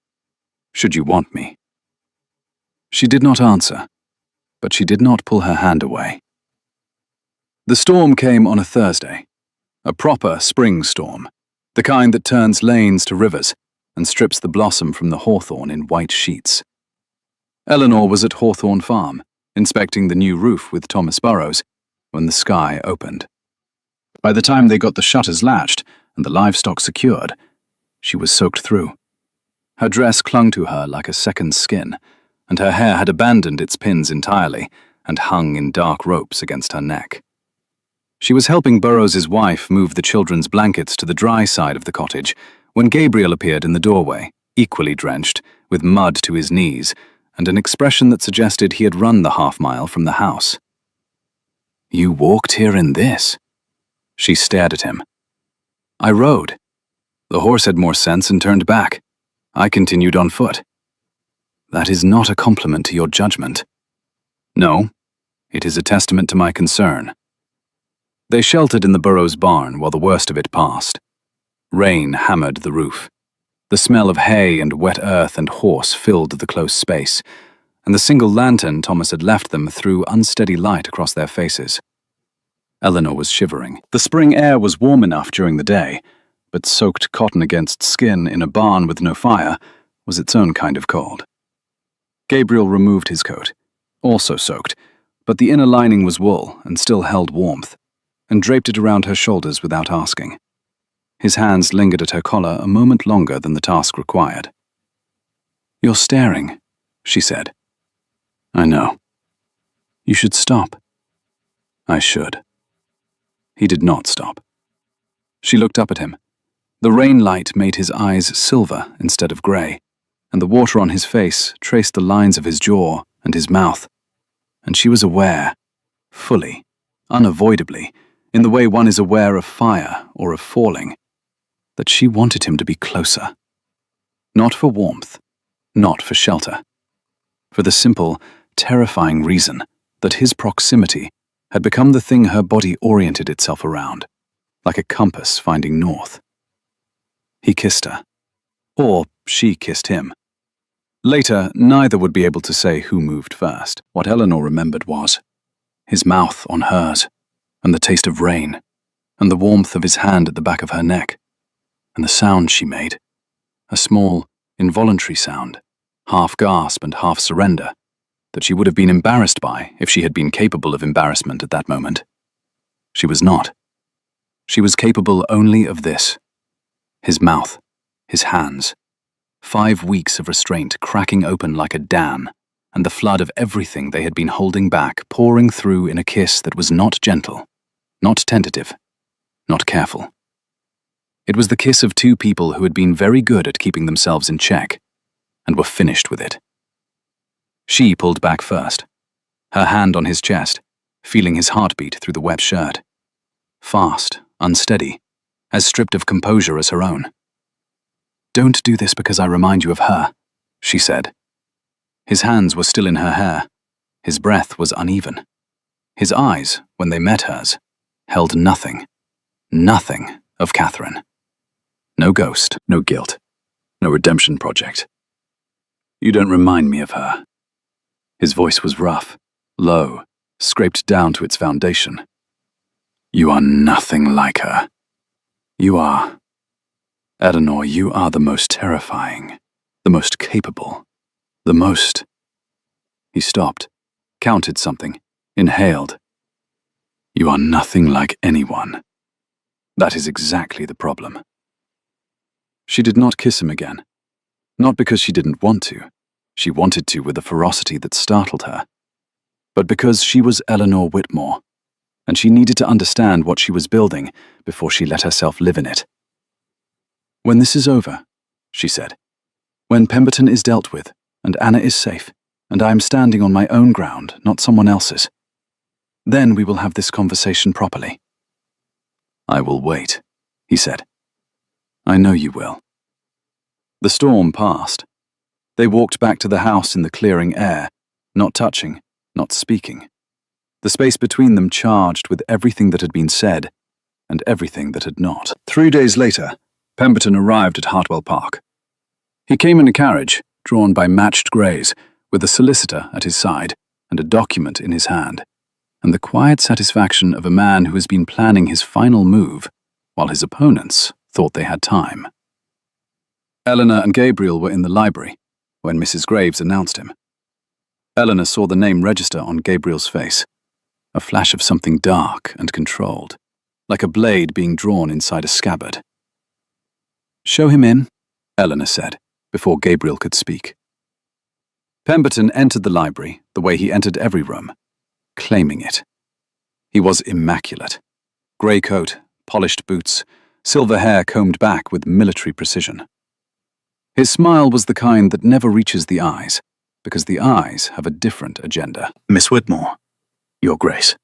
"Should you want me." She did not answer, but she did not pull her hand away. The storm came on a Thursday, a proper spring storm, the kind that turns lanes to rivers and strips the blossom from the hawthorn in white sheets. Eleanor was at Hawthorne Farm, inspecting the new roof with Thomas Burrows, when the sky opened. By the time they got the shutters latched and the livestock secured, she was soaked through. Her dress clung to her like a second skin, and her hair had abandoned its pins entirely and hung in dark ropes against her neck. She was helping Burrows's wife move the children's blankets to the dry side of the cottage when Gabriel appeared in the doorway, equally drenched, with mud to his knees, and an expression that suggested he had run the half-mile from the house. "You walked here in this?" She stared at him. "I rode. The horse had more sense and turned back. I continued on foot." "That is not a compliment to your judgment." "No, it is a testament to my concern." They sheltered in the Burrows barn while the worst of it passed. Rain hammered the roof. The smell of hay and wet earth and horse filled the close space, and the single lantern Thomas had left them threw unsteady light across their faces. Eleanor was shivering. The spring air was warm enough during the day, but soaked cotton against skin in a barn with no fire was its own kind of cold. Gabriel removed his coat, also soaked, but the inner lining was wool and still held warmth, and draped it around her shoulders without asking. His hands lingered at her collar a moment longer than the task required. "You're staring," she said. "I know. You should stop." "I should." He did not stop. She looked up at him. The rain light made his eyes silver instead of grey, and the water on his face traced the lines of his jaw and his mouth, and she was aware, fully, unavoidably, in the way one is aware of fire or of falling, that she wanted him to be closer. Not for warmth, not for shelter. For the simple, terrifying reason that his proximity had become the thing her body oriented itself around, like a compass finding north. He kissed her. Or she kissed him. Later, neither would be able to say who moved first. What Eleanor remembered was his mouth on hers, and the taste of rain, and the warmth of his hand at the back of her neck, and the sound she made, a small, involuntary sound, half gasp and half surrender, that she would have been embarrassed by if she had been capable of embarrassment at that moment. She was not. She was capable only of this. His mouth, his hands, 5 weeks of restraint cracking open like a dam, and the flood of everything they had been holding back pouring through in a kiss that was not gentle, not tentative, not careful. It was the kiss of two people who had been very good at keeping themselves in check, and were finished with it. She pulled back first, her hand on his chest, feeling his heartbeat through the wet shirt. Fast, unsteady, as stripped of composure as her own. "Don't do this because I remind you of her," she said. His hands were still in her hair. His breath was uneven. His eyes, when they met hers, held nothing of Catherine. No ghost, no guilt, no redemption project. "You don't remind me of her." His voice was rough, low, scraped down to its foundation. "You are nothing like her. You are. Eleanor, you are the most terrifying, the most capable, the most..." He stopped, counted something, inhaled. "You are nothing like anyone. That is exactly the problem." She did not kiss him again. Not because she didn't want to. She wanted to with a ferocity that startled her. But because she was Eleanor Whitmore, and she needed to understand what she was building before she let herself live in it. "When this is over," she said, "when Pemberton is dealt with, and Anna is safe, and I am standing on my own ground, not someone else's, then we will have this conversation properly." "I will wait," he said. "I know you will." The storm passed. They walked back to the house in the clearing air, not touching, not speaking. The space between them charged with everything that had been said and everything that had not. 3 days later, Pemberton arrived at Hartwell Park. He came in a carriage, drawn by matched greys, with a solicitor at his side and a document in his hand, and the quiet satisfaction of a man who has been planning his final move, while his opponents thought they had time. Eleanor and Gabriel were in the library when Mrs. Graves announced him. Eleanor saw the name register on Gabriel's face, a flash of something dark and controlled, like a blade being drawn inside a scabbard. "Show him in," Eleanor said, before Gabriel could speak. Pemberton entered the library the way he entered every room, claiming it. He was immaculate. Grey coat, polished boots, silver hair combed back with military precision. His smile was the kind that never reaches the eyes, because the eyes have a different agenda. "Miss Whitmore, Your Grace."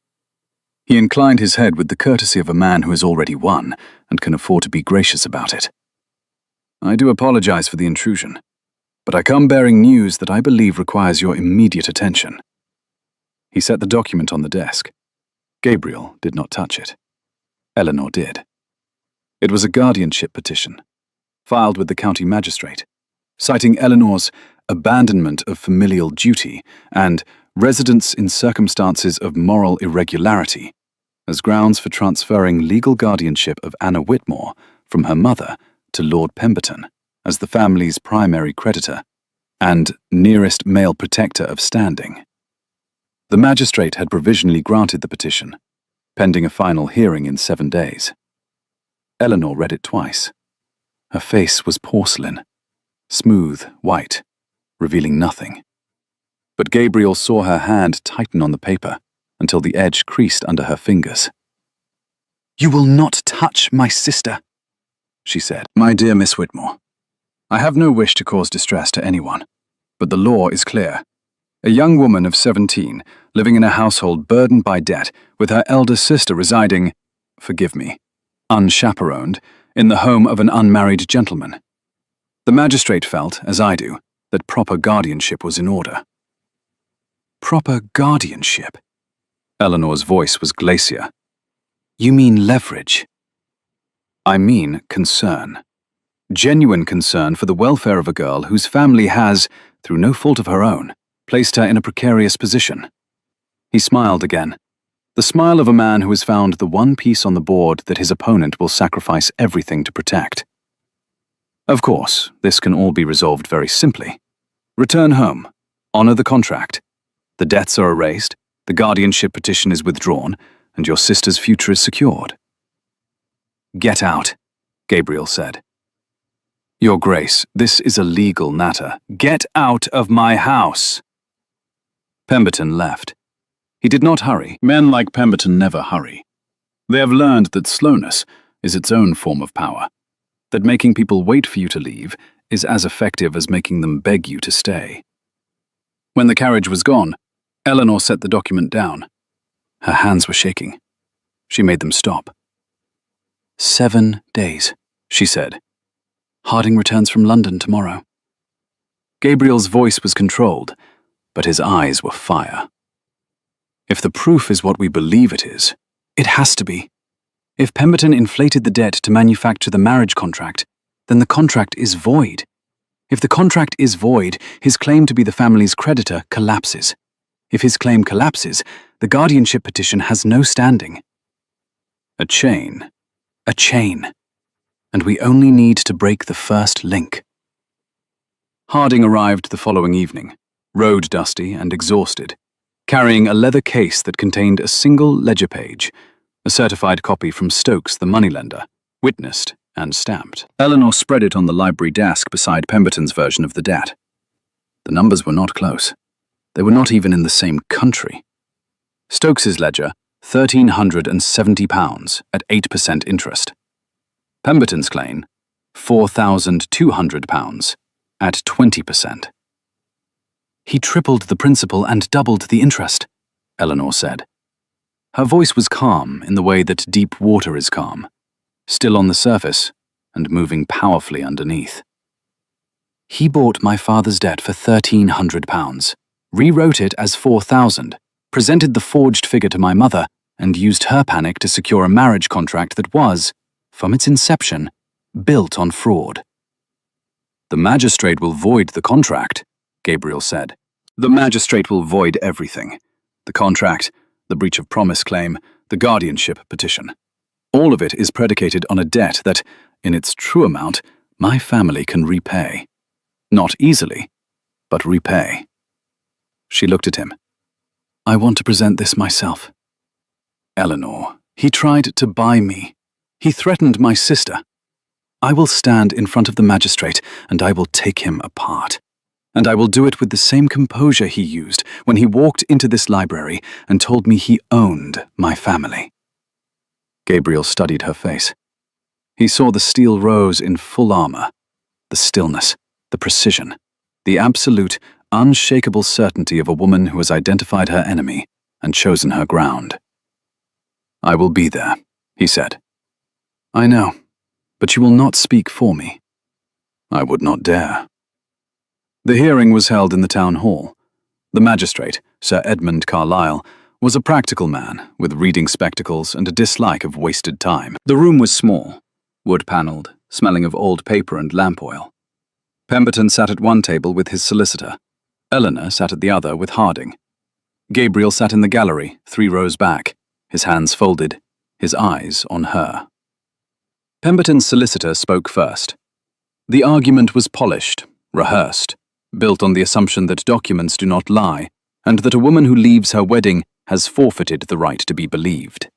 He inclined his head with the courtesy of a man who has already won and can afford to be gracious about it. "I do apologize for the intrusion, but I come bearing news that I believe requires your immediate attention." He set the document on the desk. Gabriel did not touch it. Eleanor did. It was a guardianship petition, filed with the county magistrate, citing Eleanor's abandonment of familial duty and residence in circumstances of moral irregularity as grounds for transferring legal guardianship of Anna Whitmore from her mother to Lord Pemberton as the family's primary creditor and nearest male protector of standing. The magistrate had provisionally granted the petition, pending a final hearing in 7 days. Eleanor read it twice. Her face was porcelain, smooth, white, revealing nothing. But Gabriel saw her hand tighten on the paper until the edge creased under her fingers. "You will not touch my sister," she said. "My dear Miss Whitmore, I have no wish to cause distress to anyone, but the law is clear. A young woman of 17, living in a household burdened by debt, with her elder sister residing, forgive me, unchaperoned, in the home of an unmarried gentleman. The magistrate felt, as I do, that proper guardianship was in order." "Proper guardianship?" Eleanor's voice was glacier. "You mean leverage?" "I mean concern. Genuine concern for the welfare of a girl whose family has, through no fault of her own, placed her in a precarious position." He smiled again, the smile of a man who has found the one piece on the board that his opponent will sacrifice everything to protect. "Of course, this can all be resolved very simply. Return home, honor the contract. The debts are erased, the guardianship petition is withdrawn, and your sister's future is secured." "Get out," Gabriel said. "Your Grace, this is a legal matter. Get out of my house." Pemberton left. He did not hurry. Men like Pemberton never hurry. They have learned that slowness is its own form of power, that making people wait for you to leave is as effective as making them beg you to stay. When the carriage was gone, Eleanor set the document down. Her hands were shaking. She made them stop. 7 days, she said. Harding returns from London tomorrow. Gabriel's voice was controlled, but his eyes were fire. If the proof is what we believe it is, it has to be. If Pemberton inflated the debt to manufacture the marriage contract, then the contract is void. If the contract is void, his claim to be the family's creditor collapses. If his claim collapses, the guardianship petition has no standing. A chain. And we only need to break the first link. Harding arrived the following evening, road dusty and exhausted, carrying a leather case that contained a single ledger page, a certified copy from Stokes, the moneylender, witnessed and stamped. Eleanor spread it on the library desk beside Pemberton's version of the debt. The numbers were not close. They were not even in the same country. Stokes's ledger, £1,370 at 8% interest. Pemberton's claim, £4,200 at 20%. He tripled the principal and doubled the interest, Eleanor said. Her voice was calm in the way that deep water is calm, still on the surface and moving powerfully underneath. He bought my father's debt for £1,300, rewrote it as £4,000, presented the forged figure to my mother, and used her panic to secure a marriage contract that was, from its inception, built on fraud. The magistrate will void the contract, Gabriel said. The magistrate will void everything. The contract, the breach of promise claim, the guardianship petition. All of it is predicated on a debt that, in its true amount, my family can repay. Not easily, but repay. She looked at him. I want to present this myself. Eleanor, he tried to buy me. He threatened my sister. I will stand in front of the magistrate and I will take him apart. And I will do it with the same composure he used when he walked into this library and told me he owned my family. Gabriel studied her face. He saw the steel rose in full armor, the stillness, the precision, the absolute, unshakable certainty of a woman who has identified her enemy and chosen her ground. I will be there, he said. I know, but you will not speak for me. I would not dare. The hearing was held in the town hall. The magistrate, Sir Edmund Carlyle, was a practical man with reading spectacles and a dislike of wasted time. The room was small, wood-panelled, smelling of old paper and lamp oil. Pemberton sat at one table with his solicitor. Eleanor sat at the other with Harding. Gabriel sat in the gallery, 3 rows back, his hands folded, his eyes on her. Pemberton's solicitor spoke first. The argument was polished, rehearsed, built on the assumption that documents do not lie, and that a woman who leaves her wedding has forfeited the right to be believed.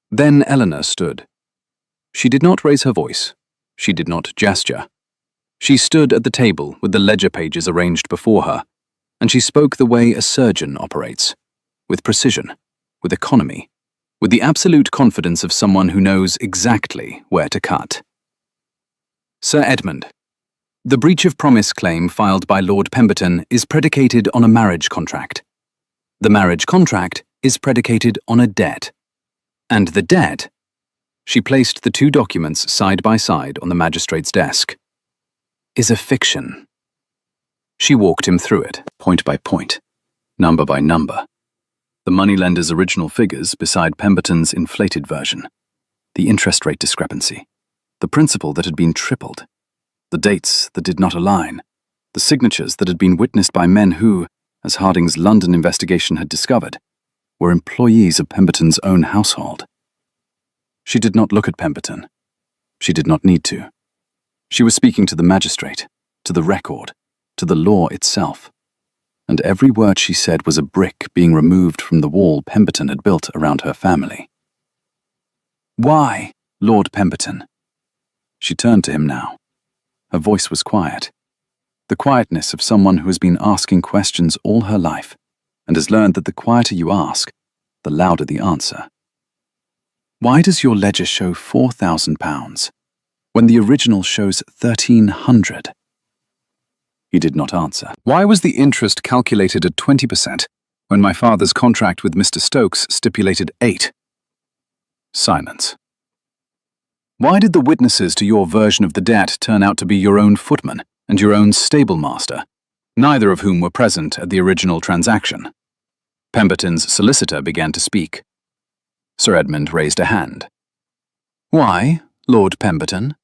Then Eleanor stood. She did not raise her voice. She did not gesture. She stood at the table with the ledger pages arranged before her, and she spoke the way a surgeon operates, with precision, with economy, with the absolute confidence of someone who knows exactly where to cut. Sir Edmund, the breach of promise claim filed by Lord Pemberton is predicated on a marriage contract. The marriage contract is predicated on a debt. And the debt... She placed the 2 documents side by side on the magistrate's desk. Is a fiction. She walked him through it, point by point, number by number. The moneylender's original figures beside Pemberton's inflated version. The interest rate discrepancy. The principal that had been tripled. The dates that did not align. The signatures that had been witnessed by men who, as Harding's London investigation had discovered, were employees of Pemberton's own household. She did not look at Pemberton. She did not need to. She was speaking to the magistrate, to the record, to the law itself. And every word she said was a brick being removed from the wall Pemberton had built around her family. Why, Lord Pemberton? She turned to him now. Her voice was quiet. The quietness of someone who has been asking questions all her life and has learned that the quieter you ask, the louder the answer. Why does your ledger show £4,000 when the original shows 1,300? He did not answer. Why was the interest calculated at 20% when my father's contract with Mr. Stokes stipulated 8? Silence. Why did the witnesses to your version of the debt turn out to be your own footman and your own stable master, neither of whom were present at the original transaction? Pemberton's solicitor began to speak. Sir Edmund raised a hand. Why, Lord Pemberton?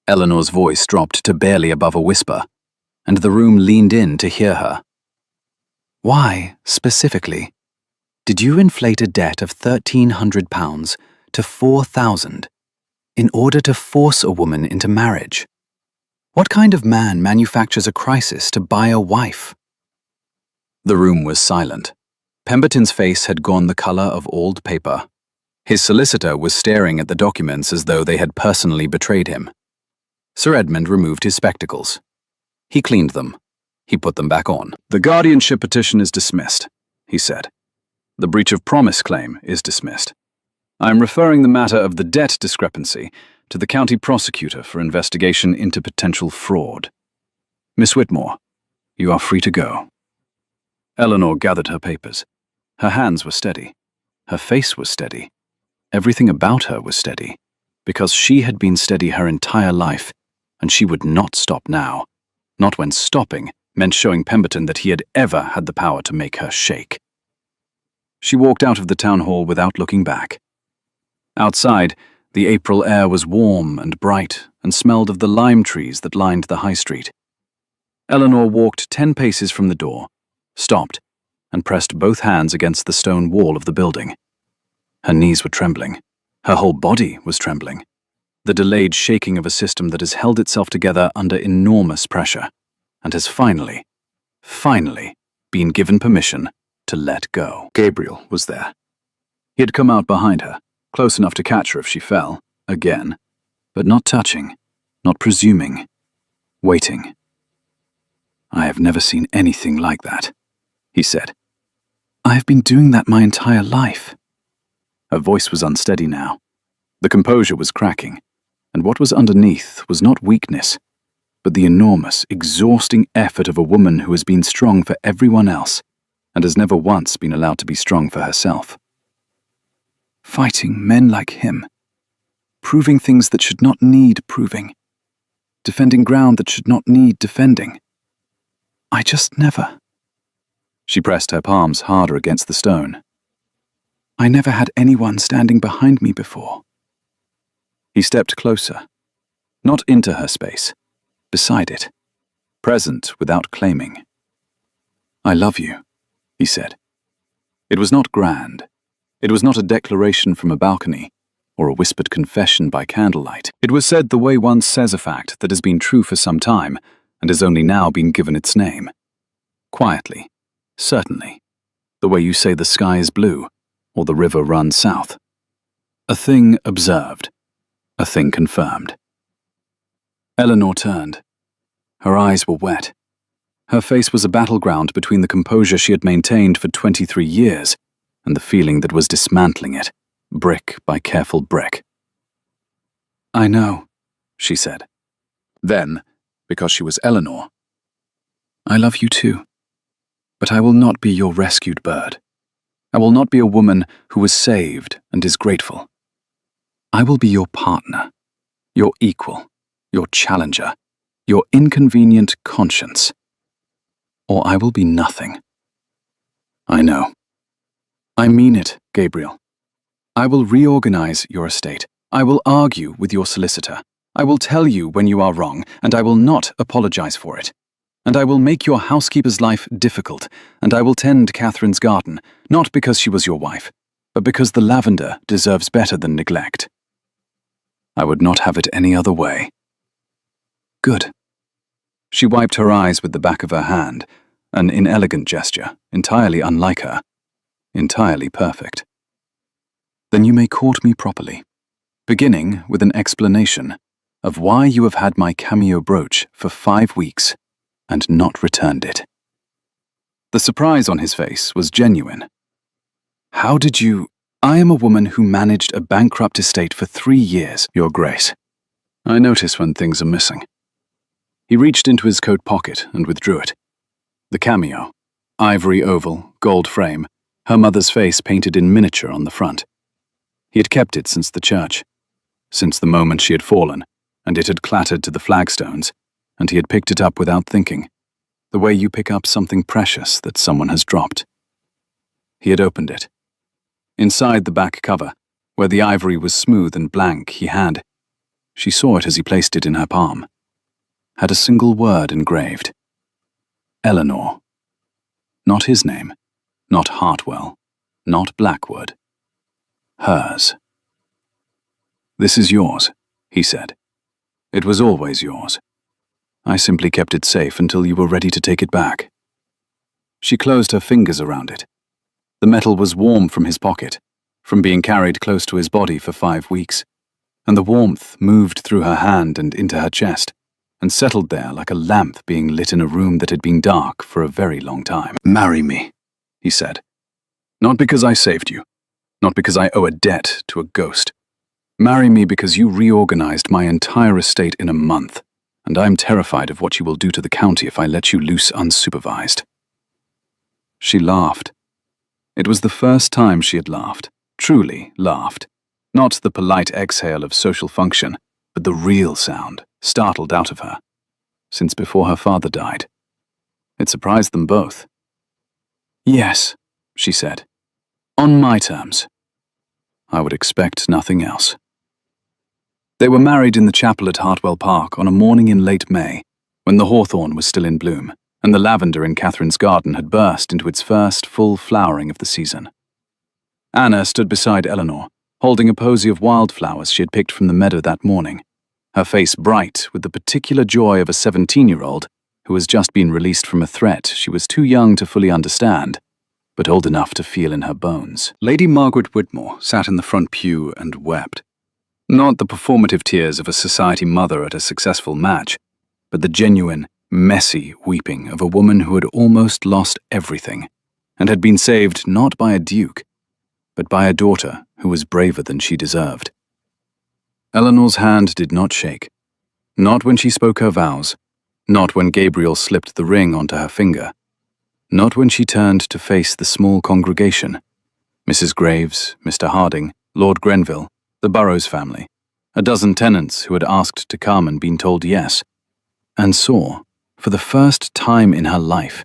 Eleanor's voice dropped to barely above a whisper, and the room leaned in to hear her. Why, specifically, did you inflate a debt of £1,300 to £4,000 in order to force a woman into marriage? What kind of man manufactures a crisis to buy a wife? The room was silent. Pemberton's face had gone the color of old paper. His solicitor was staring at the documents as though they had personally betrayed him. Sir Edmund removed his spectacles. He cleaned them. He put them back on. The guardianship petition is dismissed, he said. The breach of promise claim is dismissed. I am referring the matter of the debt discrepancy to the county prosecutor for investigation into potential fraud. Miss Whitmore, you are free to go. Eleanor gathered her papers. Her hands were steady. Her face was steady. Everything about her was steady, because she had been steady her entire life, and she would not stop now, not when stopping meant showing Pemberton that he had ever had the power to make her shake. She walked out of the town hall without looking back. Outside, the April air was warm and bright and smelled of the lime trees that lined the high street. Eleanor walked 10 paces from the door, stopped, and pressed both hands against the stone wall of the building. Her knees were trembling. Her whole body was trembling. The delayed shaking of a system that has held itself together under enormous pressure and has finally been given permission to let go. Gabriel was there. He had come out behind her, close enough to catch her if she fell, again, but not touching, not presuming, waiting. I have never seen anything like that, he said. I have been doing that my entire life. Her voice was unsteady now. The composure was cracking, and what was underneath was not weakness, but the enormous, exhausting effort of a woman who has been strong for everyone else and has never once been allowed to be strong for herself. Fighting men like him, proving things that should not need proving, defending ground that should not need defending. I just never. She pressed her palms harder against the stone. I never had anyone standing behind me before. He stepped closer, not into her space, beside it, present without claiming. I love you, he said. It was not grand. It was not a declaration from a balcony or a whispered confession by candlelight. It was said the way one says a fact that has been true for some time and has only now been given its name. Quietly, certainly, the way you say the sky is blue or the river runs south. A thing observed, a thing confirmed. Eleanor turned. Her eyes were wet. Her face was a battleground between the composure she had maintained for 23 years and the feeling that was dismantling it, brick by careful brick. I know, she said. Then, because she was Eleanor, I love you too, but I will not be your rescued bird. I will not be a woman who was saved and is grateful. I will be your partner, your equal, your challenger, your inconvenient conscience. Or I will be nothing. I know. I mean it, Gabriel. I will reorganize your estate. I will argue with your solicitor. I will tell you when you are wrong, and I will not apologize for it. And I will make your housekeeper's life difficult, and I will tend Catherine's garden, not because she was your wife, but because the lavender deserves better than neglect. I would not have it any other way. Good. She wiped her eyes with the back of her hand, an inelegant gesture, entirely unlike her, entirely perfect. Then you may court me properly, beginning with an explanation of why you have had my cameo brooch for 5 weeks and not returned it. The surprise on his face was genuine. How did you... I am a woman who managed a bankrupt estate for 3 years, Your Grace. I notice when things are missing. He reached into his coat pocket and withdrew it. The cameo, ivory oval, gold frame, her mother's face painted in miniature on the front. He had kept it since the church, since the moment she had fallen, and it had clattered to the flagstones, and he had picked it up without thinking, the way you pick up something precious that someone has dropped. He had opened it. Inside the back cover, where the ivory was smooth and blank, he had, she saw it as he placed it in her palm, had a single word engraved. Eleanor. Not his name, not Hartwell, not Blackwood. Hers. This is yours, he said. It was always yours. I simply kept it safe until you were ready to take it back. She closed her fingers around it. The metal was warm from his pocket, from being carried close to his body for 5 weeks, and the warmth moved through her hand and into her chest, and settled there like a lamp being lit in a room that had been dark for a very long time. Marry me, he said. Not because I saved you, not because I owe a debt to a ghost, Marry me because you reorganized my entire estate in a month, and I'm terrified of what you will do to the county if I let you loose unsupervised." She laughed. It was the first time she had laughed, truly laughed. Not the polite exhale of social function, but the real sound, startled out of her, since before her father died. It surprised them both. "Yes," she said, "on my terms. I would expect nothing else." They were married in the chapel at Hartwell Park on a morning in late May, when the hawthorn was still in bloom, and the lavender in Catherine's garden had burst into its first full flowering of the season. Anna stood beside Eleanor, holding a posy of wildflowers she had picked from the meadow that morning, her face bright with the particular joy of a 17-year-old who has just been released from a threat she was too young to fully understand, but old enough to feel in her bones. Lady Margaret Whitmore sat in the front pew and wept. Not the performative tears of a society mother at a successful match, but the genuine, messy weeping of a woman who had almost lost everything, and had been saved not by a duke, but by a daughter who was braver than she deserved. Eleanor's hand did not shake, not when she spoke her vows, not when Gabriel slipped the ring onto her finger, not when she turned to face the small congregation, Mrs. Graves, Mr. Harding, Lord Grenville, the Burrows family, a dozen tenants who had asked to come and been told yes, and saw, for the first time in her life,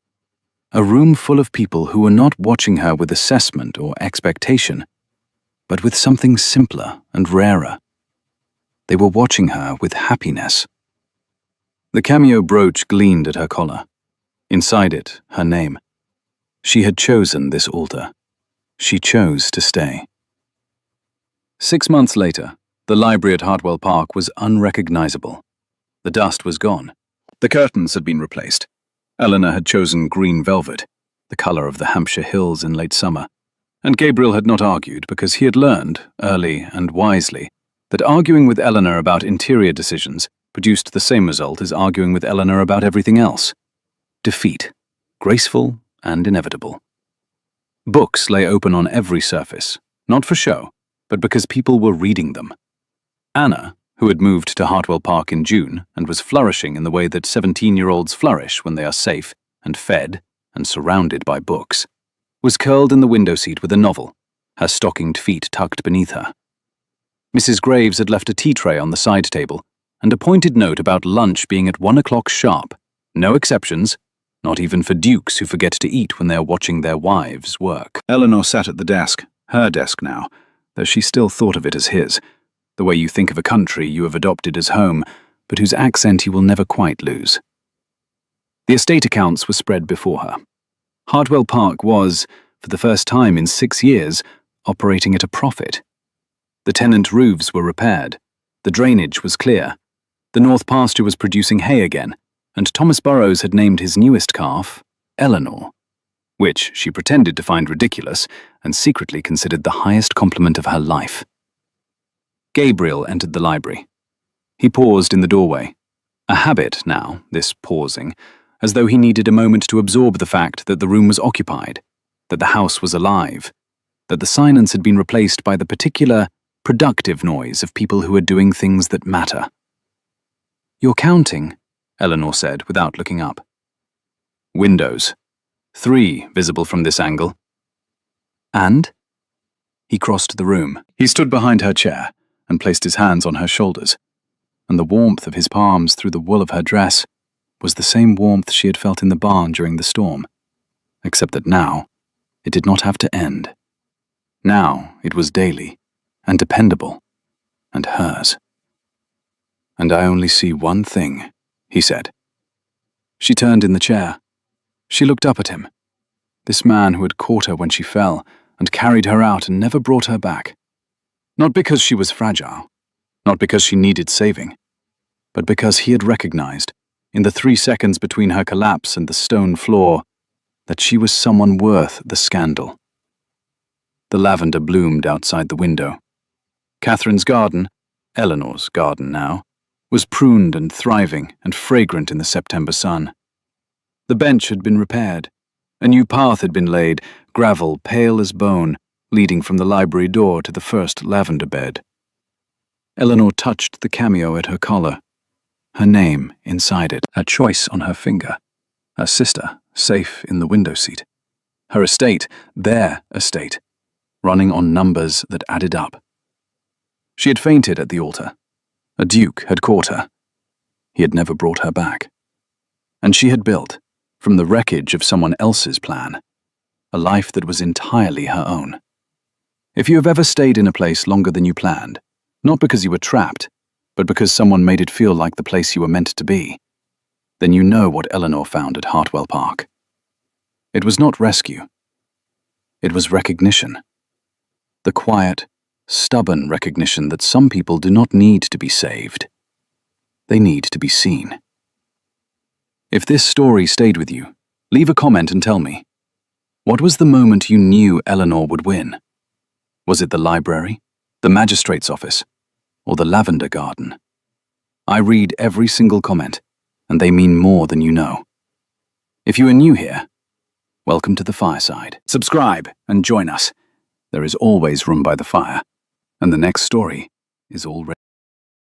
a room full of people who were not watching her with assessment or expectation, but with something simpler and rarer. They were watching her with happiness. The cameo brooch gleamed at her collar. Inside it, her name. She had chosen this altar. She chose to stay. 6 months later, the library at Hartwell Park was unrecognizable. The dust was gone. The curtains had been replaced. Eleanor had chosen green velvet, the color of the Hampshire hills in late summer, and Gabriel had not argued because he had learned, early and wisely, that arguing with Eleanor about interior decisions produced the same result as arguing with Eleanor about everything else: defeat, graceful and inevitable. Books lay open on every surface, not for show, but because people were reading them. Anna, who had moved to Hartwell Park in June and was flourishing in the way that 17-year-olds flourish when they are safe and fed and surrounded by books, was curled in the window seat with a novel, her stockinged feet tucked beneath her. Mrs. Graves had left a tea tray on the side table and a pointed note about lunch being at 1 o'clock sharp, no exceptions, not even for dukes who forget to eat when they are watching their wives work. Eleanor sat at the desk, her desk now, though she still thought of it as his, the way you think of a country you have adopted as home, but whose accent you will never quite lose. The estate accounts were spread before her. Hartwell Park was, for the first time in 6 years, operating at a profit. The tenant roofs were repaired, the drainage was clear, the north pasture was producing hay again, and Thomas Burrows had named his newest calf Eleanor, which she pretended to find ridiculous and secretly considered the highest compliment of her life. Gabriel entered the library. He paused in the doorway. A habit now, this pausing, as though he needed a moment to absorb the fact that the room was occupied, that the house was alive, that the silence had been replaced by the particular, productive noise of people who are doing things that matter. "You're counting," Eleanor said without looking up. "Windows. 3 visible from this angle." "And?" He crossed the room. He stood behind her chair and placed his hands on her shoulders, and the warmth of his palms through the wool of her dress was the same warmth she had felt in the barn during the storm, except that now it did not have to end. Now it was daily and dependable, and hers. "And I only see one thing," he said. She turned in the chair. She looked up at him, this man who had caught her when she fell and carried her out and never brought her back. Not because she was fragile, not because she needed saving, but because he had recognized, in the 3 seconds between her collapse and the stone floor, that she was someone worth the scandal. The lavender bloomed outside the window. Catherine's garden, Eleanor's garden now, was pruned and thriving and fragrant in the September sun. The bench had been repaired. A new path had been laid, gravel pale as bone, leading from the library door to the first lavender bed. Eleanor touched the cameo at her collar. Her name inside it, her choice on her finger, her sister safe in the window seat, her estate, their estate, running on numbers that added up. She had fainted at the altar. A duke had caught her. He had never brought her back. And she had built, from the wreckage of someone else's plan, a life that was entirely her own. If you have ever stayed in a place longer than you planned, not because you were trapped, but because someone made it feel like the place you were meant to be, then you know what Eleanor found at Hartwell Park. It was not rescue. It was recognition. The quiet, stubborn recognition that some people do not need to be saved. They need to be seen. If this story stayed with you, leave a comment and tell me. What was the moment you knew Eleanor would win? Was it the library, the magistrate's office, or the lavender garden? I read every single comment, and they mean more than you know. If you are new here, welcome to the fireside. Subscribe and join us. There is always room by the fire, and the next story is already